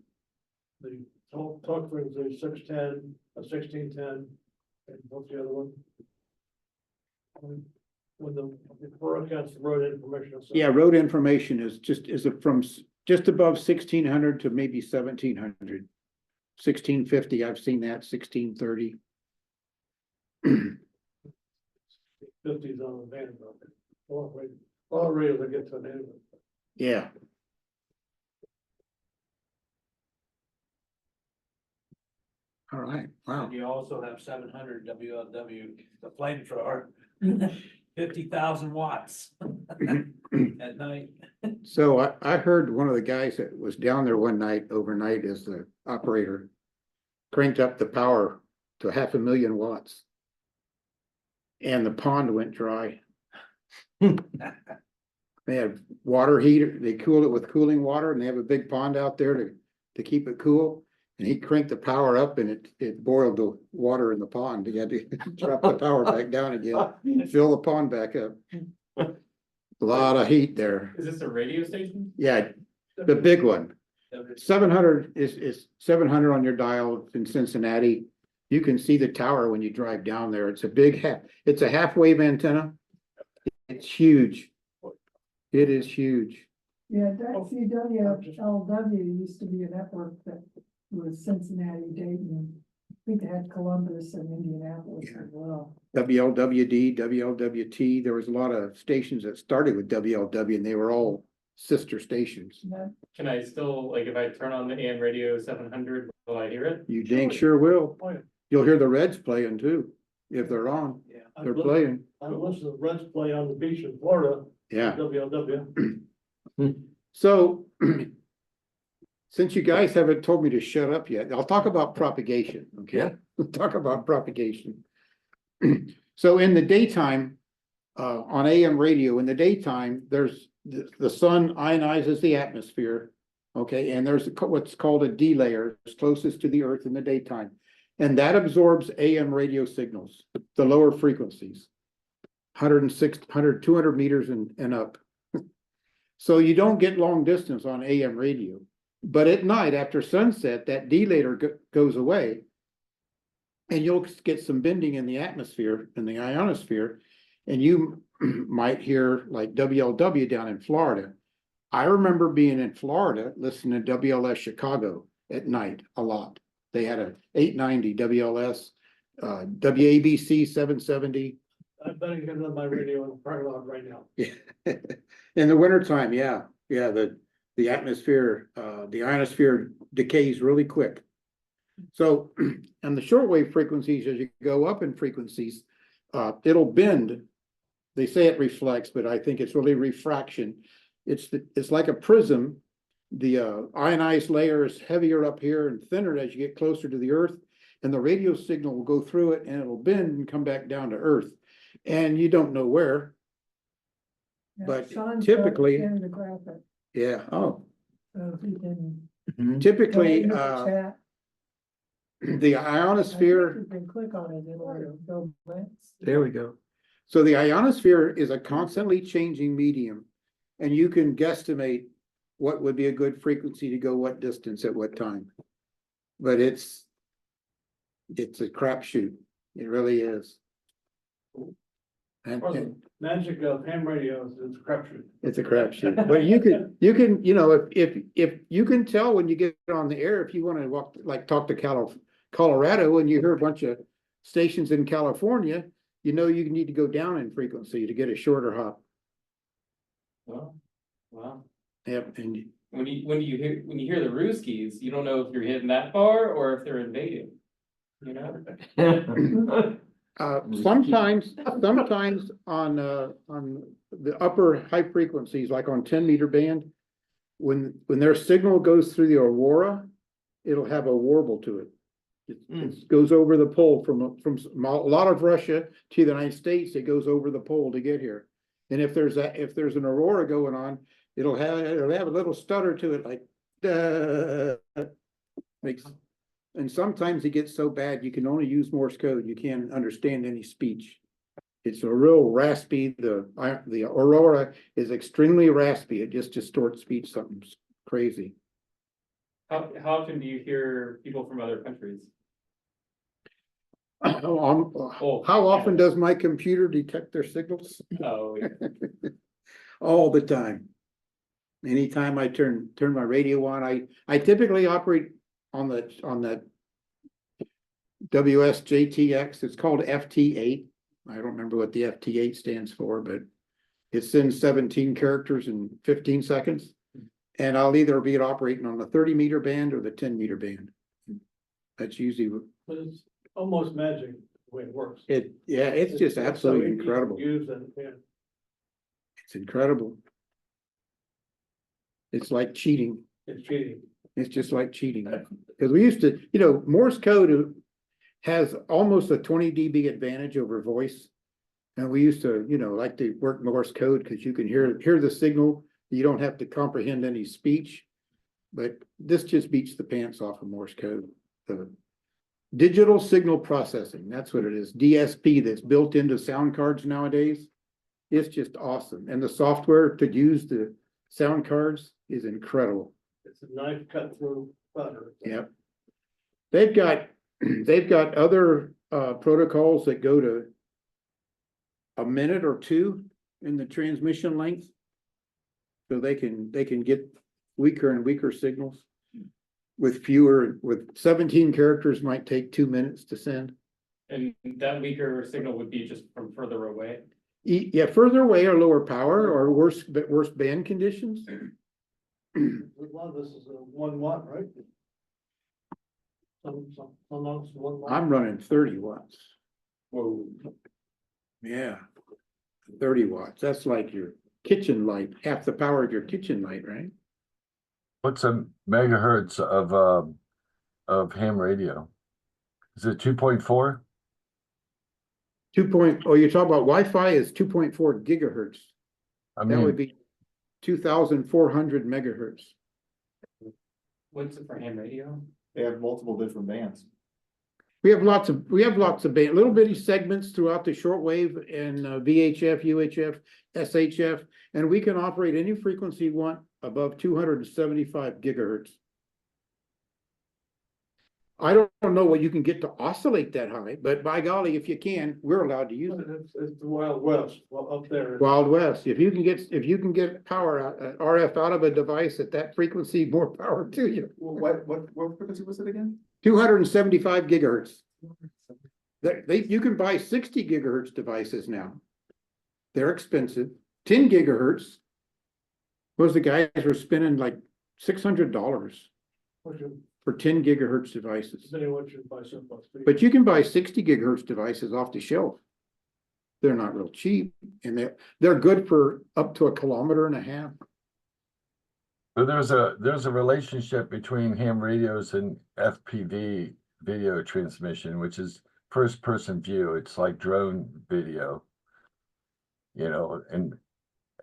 talk frequency 610, 1610, and what's the other one? When the broadcast road information.
Yeah, road information is from just above 1600 to maybe 1700. 1650, I've seen that, 1630.
50s on the band. All radios that get to an end.
Yeah. All right, wow.
And you also have 700 WLW, the flamethrower, 50,000 watts at night.
So I heard one of the guys that was down there one night, overnight as the operator, cranked up the power to 500,000 watts. And the pond went dry. They had water heater, they cooled it with cooling water, and they have a big pond out there to keep it cool. And he cranked the power up and it boiled the water in the pond. He had to drop the power back down again, fill the pond back up. A lot of heat there.
Is this a radio station?
Yeah, the big one. 700 is 700 on your dial in Cincinnati. You can see the tower when you drive down there. It's a big it's a half-wave antenna. It's huge. It is huge.
Yeah, that CWLW used to be a network that was Cincinnati, Dayton. I think they had Columbus and Indianapolis as well.
WLWD, WLWT. There was a lot of stations that started with WLW and they were all sister stations.
Yeah.
Can I still, like, if I turn on the AM radio 700, will I hear it?
You dang sure will.
Oh, yeah.
You'll hear the Reds playing too, if they're on.
Yeah.
They're playing.
I listened to the Reds play on the beach in Florida.
Yeah.
WLW.
So, since you guys haven't told me to shut up yet, I'll talk about propagation, okay?
Yeah.
We'll talk about propagation. So in the daytime, on AM radio, in the daytime, there's the sun ionizes the atmosphere, okay? And there's what's called a D layer, it's closest to the earth in the daytime. And that absorbs AM radio signals, the lower frequencies, 200 meters and up. So you don't get long distance on AM radio. But at night, after sunset, that D layer goes away. And you'll get some bending in the atmosphere, in the ionosphere. And you might hear like WLW down in Florida. I remember being in Florida, listening to WLS Chicago at night a lot. They had a 890 WLS, WABC 770.
I better get on my radio in the parking lot right now.
In the wintertime, yeah, the atmosphere, the ionosphere decays really quick. So, and the shortwave frequencies, as you go up in frequencies, it'll bend. They say it reflects, but I think it's really refraction. It's like a prism. The ionized layer is heavier up here and thinner as you get closer to the earth, and the radio signal will go through it and it'll bend and come back down to earth. And you don't know where.
Yeah,
But
Sean's
typically-
in the graphic,
Yeah, oh,
so he can.
typically,
go into the chat.
the
I think
ionosphere,
You can click on it, it'll go links.
There we go.
so the ionosphere is a constantly changing medium. And you can guesstimate what would be a good frequency to go what distance at what time. But it's a crapshoot. It really is. And
Magic of ham radios is crapshoot.
it's a crapshoot. But you can, you know, if you can tell when you get on the air, if you want to talk to Colorado and you hear a bunch of stations in California, you know, you need to go down in frequency to get a shorter hop.
Wow.
Yep, and
When you hear the Ruskies, you don't know if you're hitting that far or if they're invading. You know?
sometimes on the upper high frequencies, like on 10-meter band, when their signal goes through the aurora, it'll have a warble to it. It goes over the pole from a lot of Russia to the United States. It goes over the pole to get here. And if there's an aurora going on, it'll have a little stutter to it, like and sometimes it gets so bad you can only use Morse code. You can't understand any speech. It's a real raspy. The aurora is extremely raspy. It just distorts speech, something crazy.
How often do you hear people from other countries?
How often does my computer detect their signals?
Oh,
All the time. Anytime I turn my radio on, I typically operate on the WSJTX. It's called FT8. I don't remember what the FT8 stands for, but it sends 17 characters in 15 seconds. And I'll either be operating on the 30-meter band or the 10-meter band. That's usually
But it's almost magic the way it works.
yeah, it's just
so
absolutely
easy to
incredible.
use and, yeah.
It's incredible. It's like cheating.
It's cheating.
It's just like cheating. Because we used to, Morse code has almost a 20 dB advantage over voice. And we used to, like to work Morse code because you can hear the signal. You don't have to comprehend any speech. But this just beats the pants off of Morse code. The digital signal processing, that's what it is. DSP that's built into sound cards nowadays. It's just awesome. And the software to use the sound cards is incredible.
It's a knife cut through butter.
Yep. They've got other protocols that go to a minute or two in the transmission length. So they can get weaker and weaker signals with 17 characters might take 2 minutes to send.
and that weaker signal would be just from further away.
Yeah, further away or lower power or worse band conditions.
A lot of this is a 1 watt, right? Some of it's 1 watt.
I'm running 30 watts.
Whoa.
Yeah. 30 watts. That's like your kitchen light, half the power of your kitchen light, right?
What's a megahertz of ham radio? Is it 2.4?
You're talking about Wi-Fi is 2.4 gigahertz.
I
That would
mean,
be 2,400 megahertz.
What's it for ham radio?
They have multiple different bands.
We have lots of little bitty segments throughout the shortwave and VHF, UHF, SHF, and we can operate any frequency you want above 275 gigahertz. I don't know what you can get to oscillate that high, but by golly, if you can, we're allowed to use it.
It's the Wild West, well, up there.
Wild West. If you can get power out, RF out of a device at that frequency, more power to you.
What frequency was it again?
275 gigahertz. You can buy 60 gigahertz devices now. They're expensive. 10 gigahertz. Those the guys were spending like $600 for 10 gigahertz devices. But you can buy 60 gigahertz devices off the shelf. They're not real cheap, and they're good for up to 1.5 kilometers.
but there's a relationship between ham radios and FPV video transmission, which is first person view. It's like drone video, and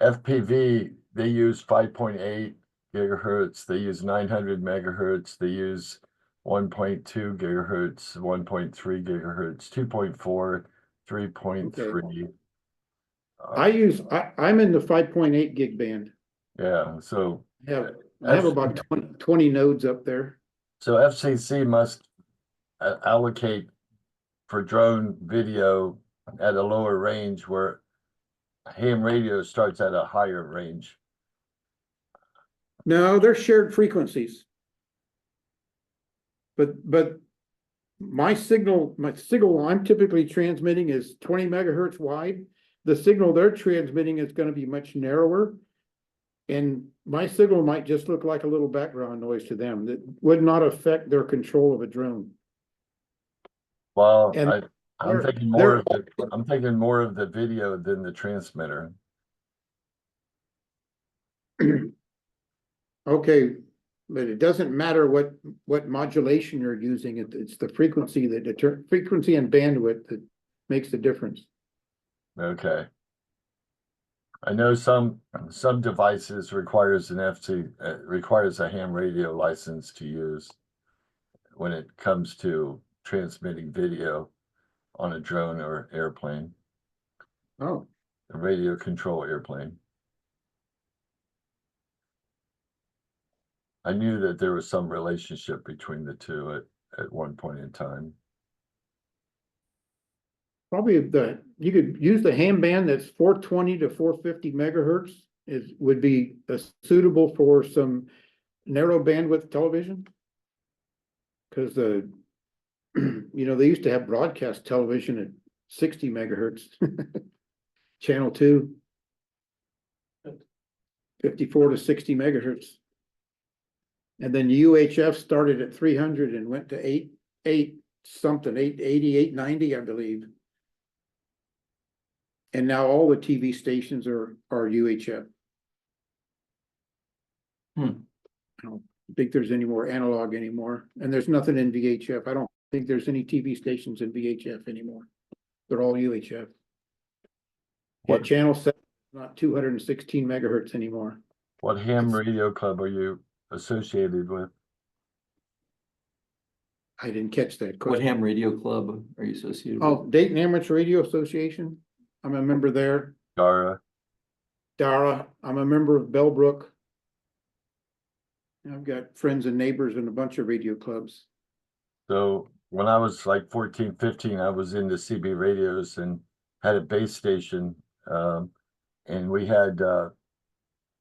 FPV, they use 5.8 gigahertz, they use 900 megahertz, they use 1.2 gigahertz, 1.3 gigahertz, 2.4, 3.3.
I'm in the 5.8 gig band.
Yeah, so
I have about 20 nodes up there.
so FCC must allocate for drone video at a lower range, where ham radio starts at a higher range.
No, they're shared frequencies. But my signal I'm typically transmitting is 20 megahertz wide. The signal they're transmitting is going to be much narrower. And my signal might just look like a little background noise to them that would not affect their control of a drone.
Well,
And
I'm thinking more of the video than the transmitter.
Okay, but it doesn't matter what modulation you're using. It's the frequency frequency and bandwidth that makes the difference.
Okay. I know some devices requires requires a ham radio license to use when it comes to transmitting video on a drone or airplane,
Oh,
a radio control airplane. I knew that there was some relationship between the two at one point in time.
Probably you could use the ham band that's 420 to 450 megahertz would be suitable for some narrow bandwidth television. Cause you know, they used to have broadcast television at 60 megahertz. Channel 2. 54 to 60 megahertz. And then UHF started at 300 and went to 880, 890, I believe. And now all the TV stations are UHF. I don't think there's any more analog anymore, and there's nothing in VHF. I don't think there's any TV stations in VHF anymore. They're all UHF. Yeah,
What-
channel 7, not 216 megahertz anymore.
What ham radio club are you associated with?
I didn't catch that
What
question.
ham radio club are you associated with?
Oh, Dayton Amateur Radio Association. I'm a member there.
Dara?
Dara, I'm a member of Bellbrook. I've got friends and neighbors in a bunch of radio clubs.
So when I was like 14, 15, I was into CB radios and had a base station. And we had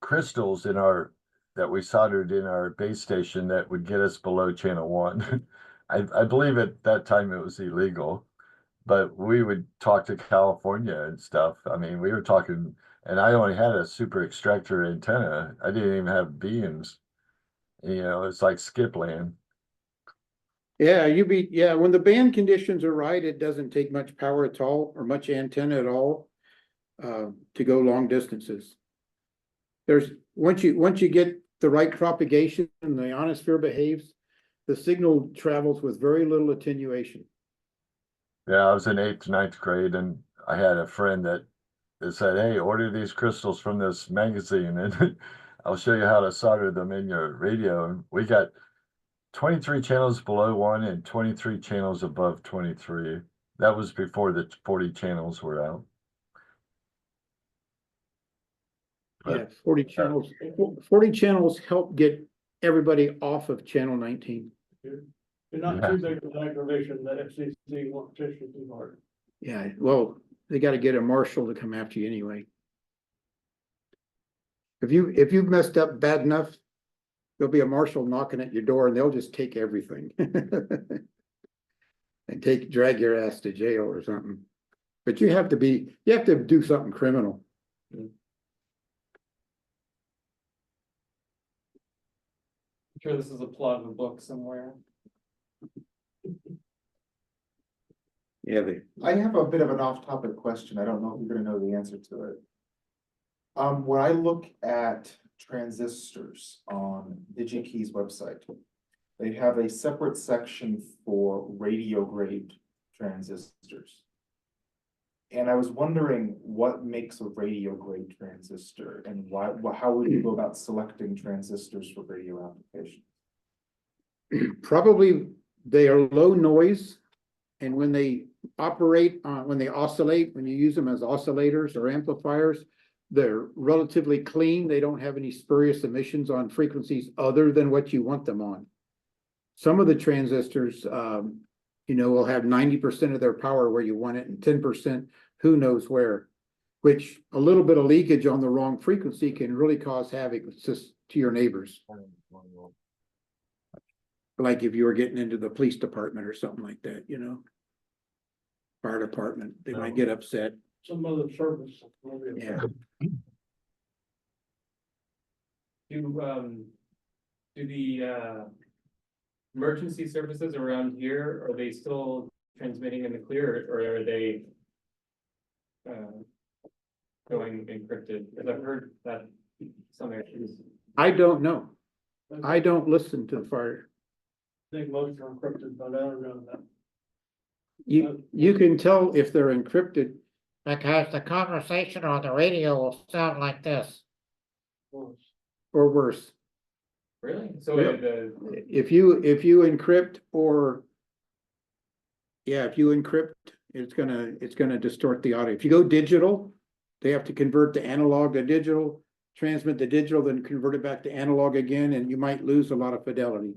crystals that we soldered in our base station that would get us below channel 1. I believe at that time it was illegal, but we would talk to California and stuff. I mean, we were talking, and I only had a super extractor antenna. I didn't even have beams. You know, it's like skip land.
Yeah, when the band conditions are right, it doesn't take much power at all or much antenna at all to go long distances. Once you get the right propagation and the ionosphere behaves, the signal travels with very little attenuation.
Yeah, I was in 8th, 9th grade, and I had a friend that said, "Hey, order these crystals from this magazine, and I'll show you how to solder them in your radio." And we got 23 channels below 1 and 23 channels above 23. That was before the 40 channels were out.
Yeah, 40 channels help get everybody off of channel 19.
You're not too big of an aggravation that FCC won't push you too hard.
Yeah, well, they got to get a marshal to come after you anyway. If you've messed up bad enough, there'll be a marshal knocking at your door and they'll just take everything. And drag your ass to jail or something. But you have to do something criminal.
I'm sure this is a plot of a book somewhere.
Yeah,
I have a bit of an off-topic question. I don't know if you're gonna know the answer to it. When I look at transistors on DigiKey's website, they have a separate section for radio grade transistors. And I was wondering what makes a radio grade transistor and how would you go about selecting transistors for radio applications?
probably they are low noise. And when they operate, when they oscillate, when you use them as oscillators or amplifiers, they're relatively clean. They don't have any spurious emissions on frequencies other than what you want them on. Some of the transistors, will have 90% of their power where you want it and 10% who knows where, which a little bit of leakage on the wrong frequency can really cause havoc to your neighbors. Like if you were getting into the police department or something like that, fire department, they might get upset.
Some other service.
Yeah.
Do the emergency services around here, are they still transmitting in the clear, or are they going encrypted? Because I've heard that some areas.
I don't know. I don't listen to the fire.
I think most are encrypted, but I don't know that.
You can tell if they're encrypted.
Because the conversation on the radio will sound like this.
Or worse.
Really? So
Yeah. If you encrypt it's gonna distort the audio. If you go digital, they have to convert the analog to digital. transmit the digital, then convert it back to analog again, and you might lose a lot of fidelity.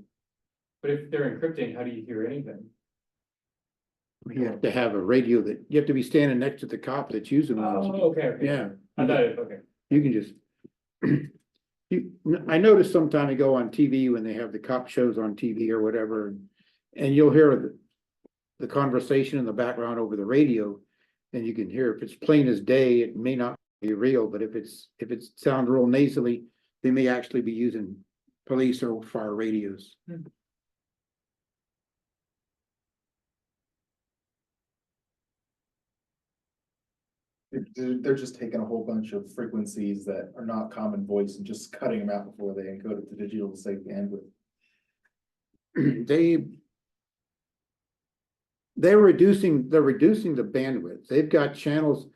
But if they're encrypting, how do you hear anything?
You have to have a radio that, you have to be standing next to the cop that's using one.
Oh, okay, okay.
Yeah.
I thought, okay.
You can just. I noticed some time ago on TV when they have the cop shows on TV or whatever, and you'll hear the conversation in the background over the radio. And you can hear if it's plain as day, it may not be real, but if it sounds real nasally, they may actually be using police or fire radios.
They're just taking a whole bunch of frequencies that are not common voice and just cutting them out before they encode it to digital to save bandwidth.
They're reducing the bandwidth. They've got channels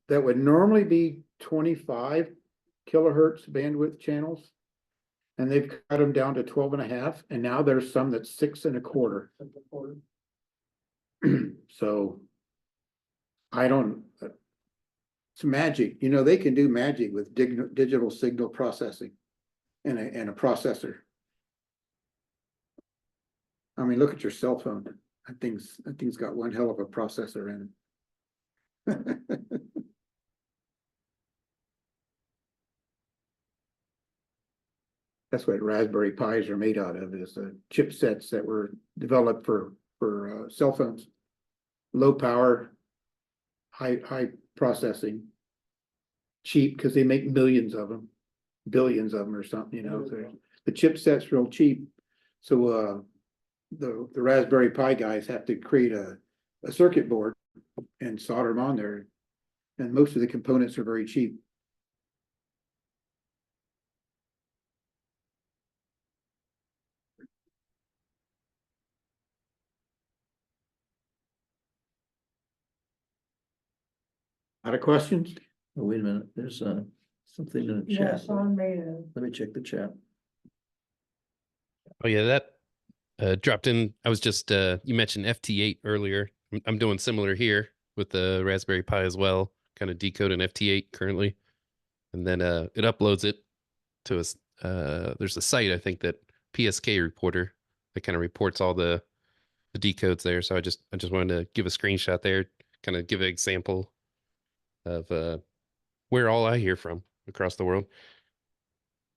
that would normally be 25 kilohertz bandwidth channels. And they've cut them down to 12.5, and now there's some that's 6.25. So I don't, it's magic. You know, they can do magic with digital signal processing and a processor. I mean, look at your cell phone. That thing's got one hell of a processor in it. That's what Raspberry Pis are made out of, is chipsets that were developed for cell phones. Low power, high processing, cheap because they make millions of them, billions of them or something, you know. So the chipset's real cheap. So the Raspberry Pi guys have to create a circuit board and solder them on there. And most of the components are very cheap. Lot of questions?
Oh, wait a minute, there's something in the
Yeah,
chat.
Sean made a,
Let me check the chat.
Oh yeah, that dropped in. I was just you mentioned FT8 earlier. I'm doing similar here with the Raspberry Pi as well, kind of decoding FT8 currently. And then it uploads it to us. There's a site, I think, that PSK Reporter that kind of reports all the decodes there. So I just wanted to give a screenshot there, kind of give an example of where all I hear from across the world.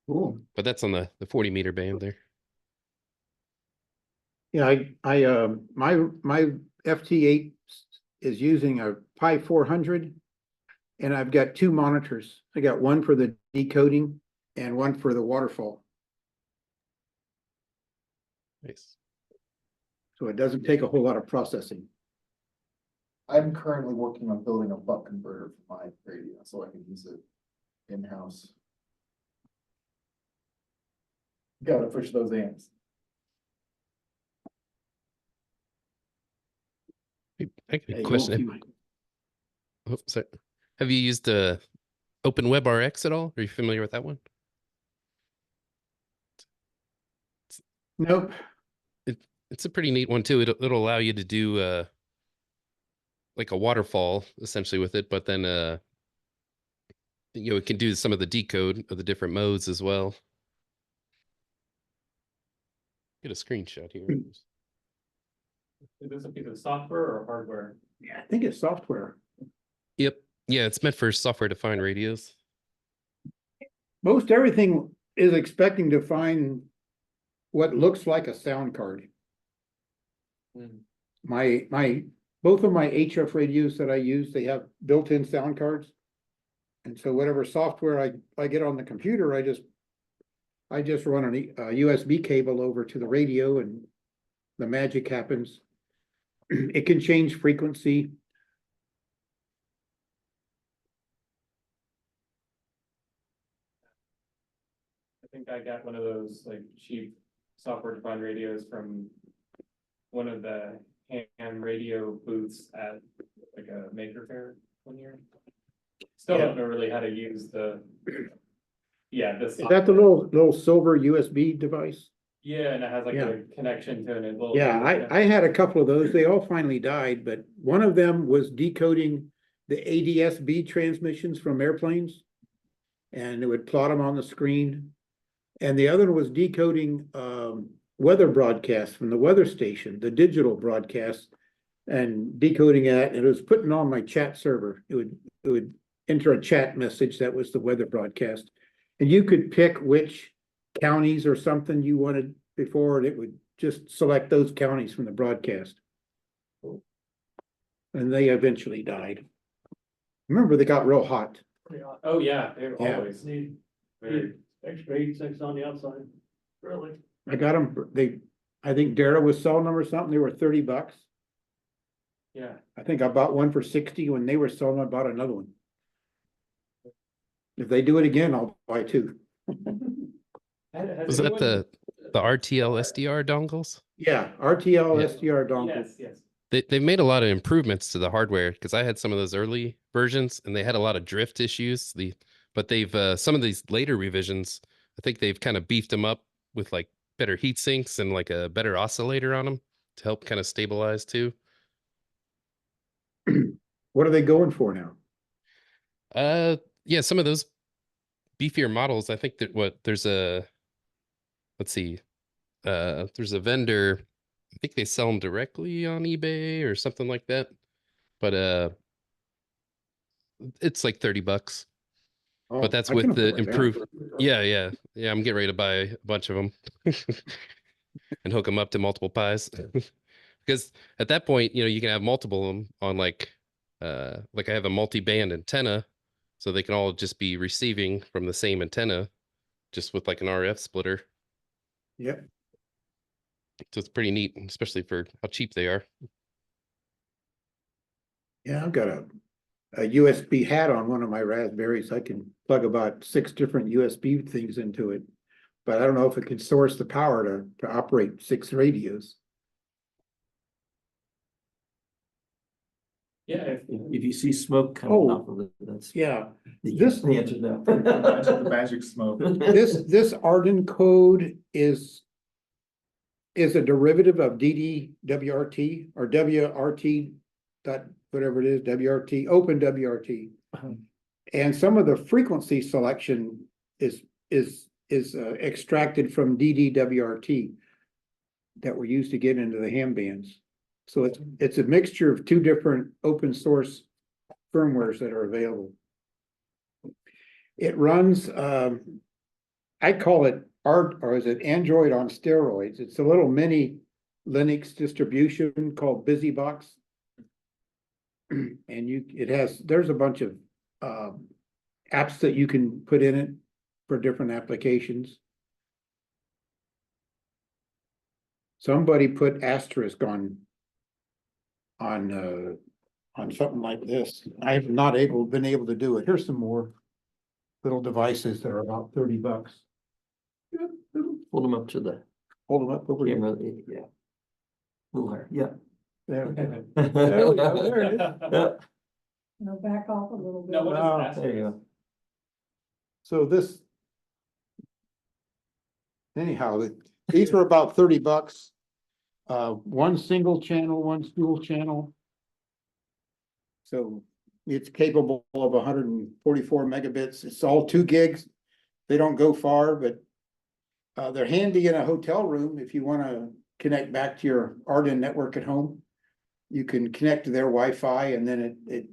Cool.
But that's on the 40 meter band there.
Yeah, my FT8 is using a Pi 400, and I've got two monitors. I got one for the decoding and one for the waterfall.
Nice.
So it doesn't take a whole lot of processing.
I'm currently working on building a buck converter for my radio, so I can use it in-house. Gotta push those amps.
I got a
Hey,
question. Oh, sorry. Have you used OpenWRT at all? Are you familiar with that one?
Nope.
It's a pretty neat one too. It'll allow you to do like a waterfall essentially with it, but then you know, it can do some of the decode of the different modes as well. Get a screenshot here.
Is this a piece of software or hardware?
Yeah, I think it's software.
Yep. Yeah, it's meant for software defined radios.
Most everything is expecting to find what looks like a sound card. Both of my HF radios that I use, they have built-in sound cards. And so whatever software I get on the computer, I just run a USB cable over to the radio and the magic happens. It can change frequency.
I think I got one of those like cheap software defined radios from one of the ham radio booths at like a maker fair one year. Still don't know really how to use the, yeah, this.
Is that the little silver USB device?
Yeah, and it has like
Yeah.
a connection to an little.
Yeah, I had a couple of those. They all finally died, but one of them was decoding the ADS-B transmissions from airplanes. and it would plot them on the screen. And the other was decoding weather broadcasts from the weather station, the digital broadcast, and decoding that, and it was putting on my chat server. It would enter a chat message that was the weather broadcast. And you could pick which counties or something you wanted before, and it would just select those counties from the broadcast. And they eventually died. Remember, they got real hot.
Oh, yeah, they're
Yeah.
always
Need
very,
extra 86 on the outside, really.
I got them, I think Dara was selling them or something, they were $30.
yeah.
I think I bought one for 60 when they were selling, I bought another one. If they do it again, I'll buy two.
Has
Was that
anyone-
the RTL SDR dongles?
Yeah, RTL
Yeah.
SDR dongle.
Yes.
They've made a lot of improvements to the hardware because I had some of those early versions and they had a lot of drift issues. But they've some of these later revisions, I think they've kind of beefed them up with like better heat sinks and like a better oscillator on them to help kind of stabilize too.
What are they going for now?
Yeah, some of those beefier models, I think that there's a, let's see, there's a vendor, I think they sell them directly on eBay or something like that. But it's like $30.
Oh,
But that's
I can
with the
afford that.
improved. Yeah. I'm getting ready to buy a bunch of them and hook them up to multiple pies. Because at that point, you can have multiple of them on like I have a multi-band antenna, so they can all just be receiving from the same antenna, just with like an RF splitter.
Yep.
So it's pretty neat, especially for how cheap they are.
Yeah, I've got a USB hat on one of my Raspberries. I can plug about 6 different USB things into it. But I don't know if it can source the power to operate 6 radios.
Yeah,
If you see smoke coming
Oh.
off of it, that's.
Yeah,
The
this-
the answer no.
The magic smoke.
this AREDN code is a derivative of DDWRT or WRT dot whatever it is, WRT, OpenWRT. And some of the frequency selection is extracted from DDWRT that were used to get into the ham bands. So it's a mixture of 2 different open source firmwares that are available. It runs, I call it Android on steroids. It's a little mini Linux distribution called BusyBox. And there's a bunch of apps that you can put in it for different applications. Somebody put asterisk on something like this. I have not been able to do it. Here's some more little devices that are about $30.
Hold them up to the
Hold them up over here.
camera, yeah. Little higher, yeah.
There.
There
we go, there it is.
Yeah,
Now back off a little bit.
No, what
Oh,
is
there you
that?
go.
So anyhow, these were about $30. One single channel, one dual channel. So it's capable of 144 megabits. It's all 2 gigs. They don't go far, but they're handy in a hotel room if you want to connect back to your AREDN network at home. You can connect to their Wi-Fi, and then it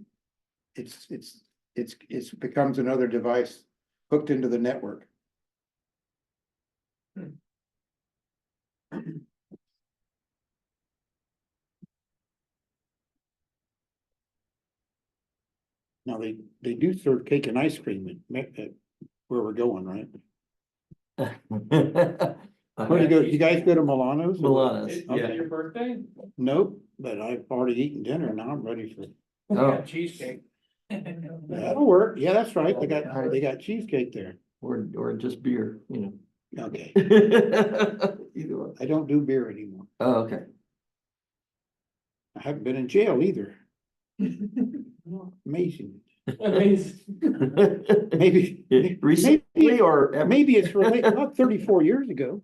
becomes another device hooked into the network. Now they do serve cake and ice cream at where we're going, right? Where do you go? You guys go to Milano's?
Milano's,
Is
yeah.
it your birthday?
Nope, but I've already eaten dinner. Now I'm ready for.
We
Oh.
got cheesecake.
That'll work. Yeah, that's right. They got cheesecake there.
Or just beer,
Okay,
Either one.
I don't do beer anymore.
Oh, okay.
I haven't been in jail either. Amazing.
Amazing.
Maybe,
Recently or ever?
maybe it's related, not 34 years ago.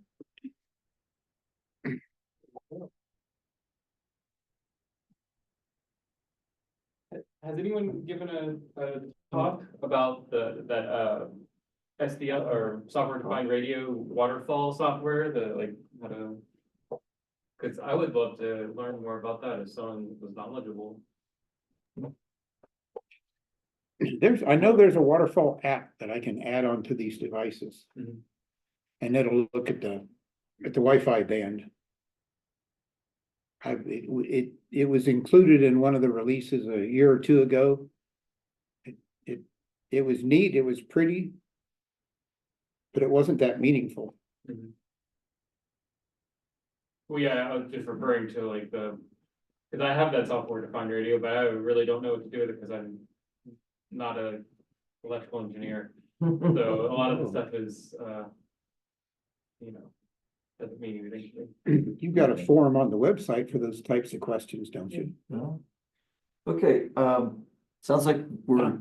Has anyone given a talk about that SDL or software defined radio waterfall software, the like how to. Cause I would love to learn more about that if someone was knowledgeable.
I know there's a waterfall app that I can add onto these devices.
Mhm.
And it'll look at the Wi-Fi band. It was included in one of the releases a year or two ago. It was neat, it was pretty. But it wasn't that meaningful.
Well, yeah, I was just referring to like cause I have that software defined radio, but I really don't know what to do with it, cause I'm not a electrical engineer. So a lot of the stuff is, doesn't mean anything to me.
You've got a forum on the website for those types of questions, don't you?
No. Okay, sounds like we're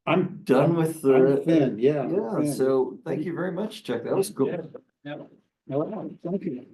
I'm
done with
I'm
the.
thin, yeah.
Yeah,
thin.
so thank you very much, Chuck. That was cool.
Well, thank you.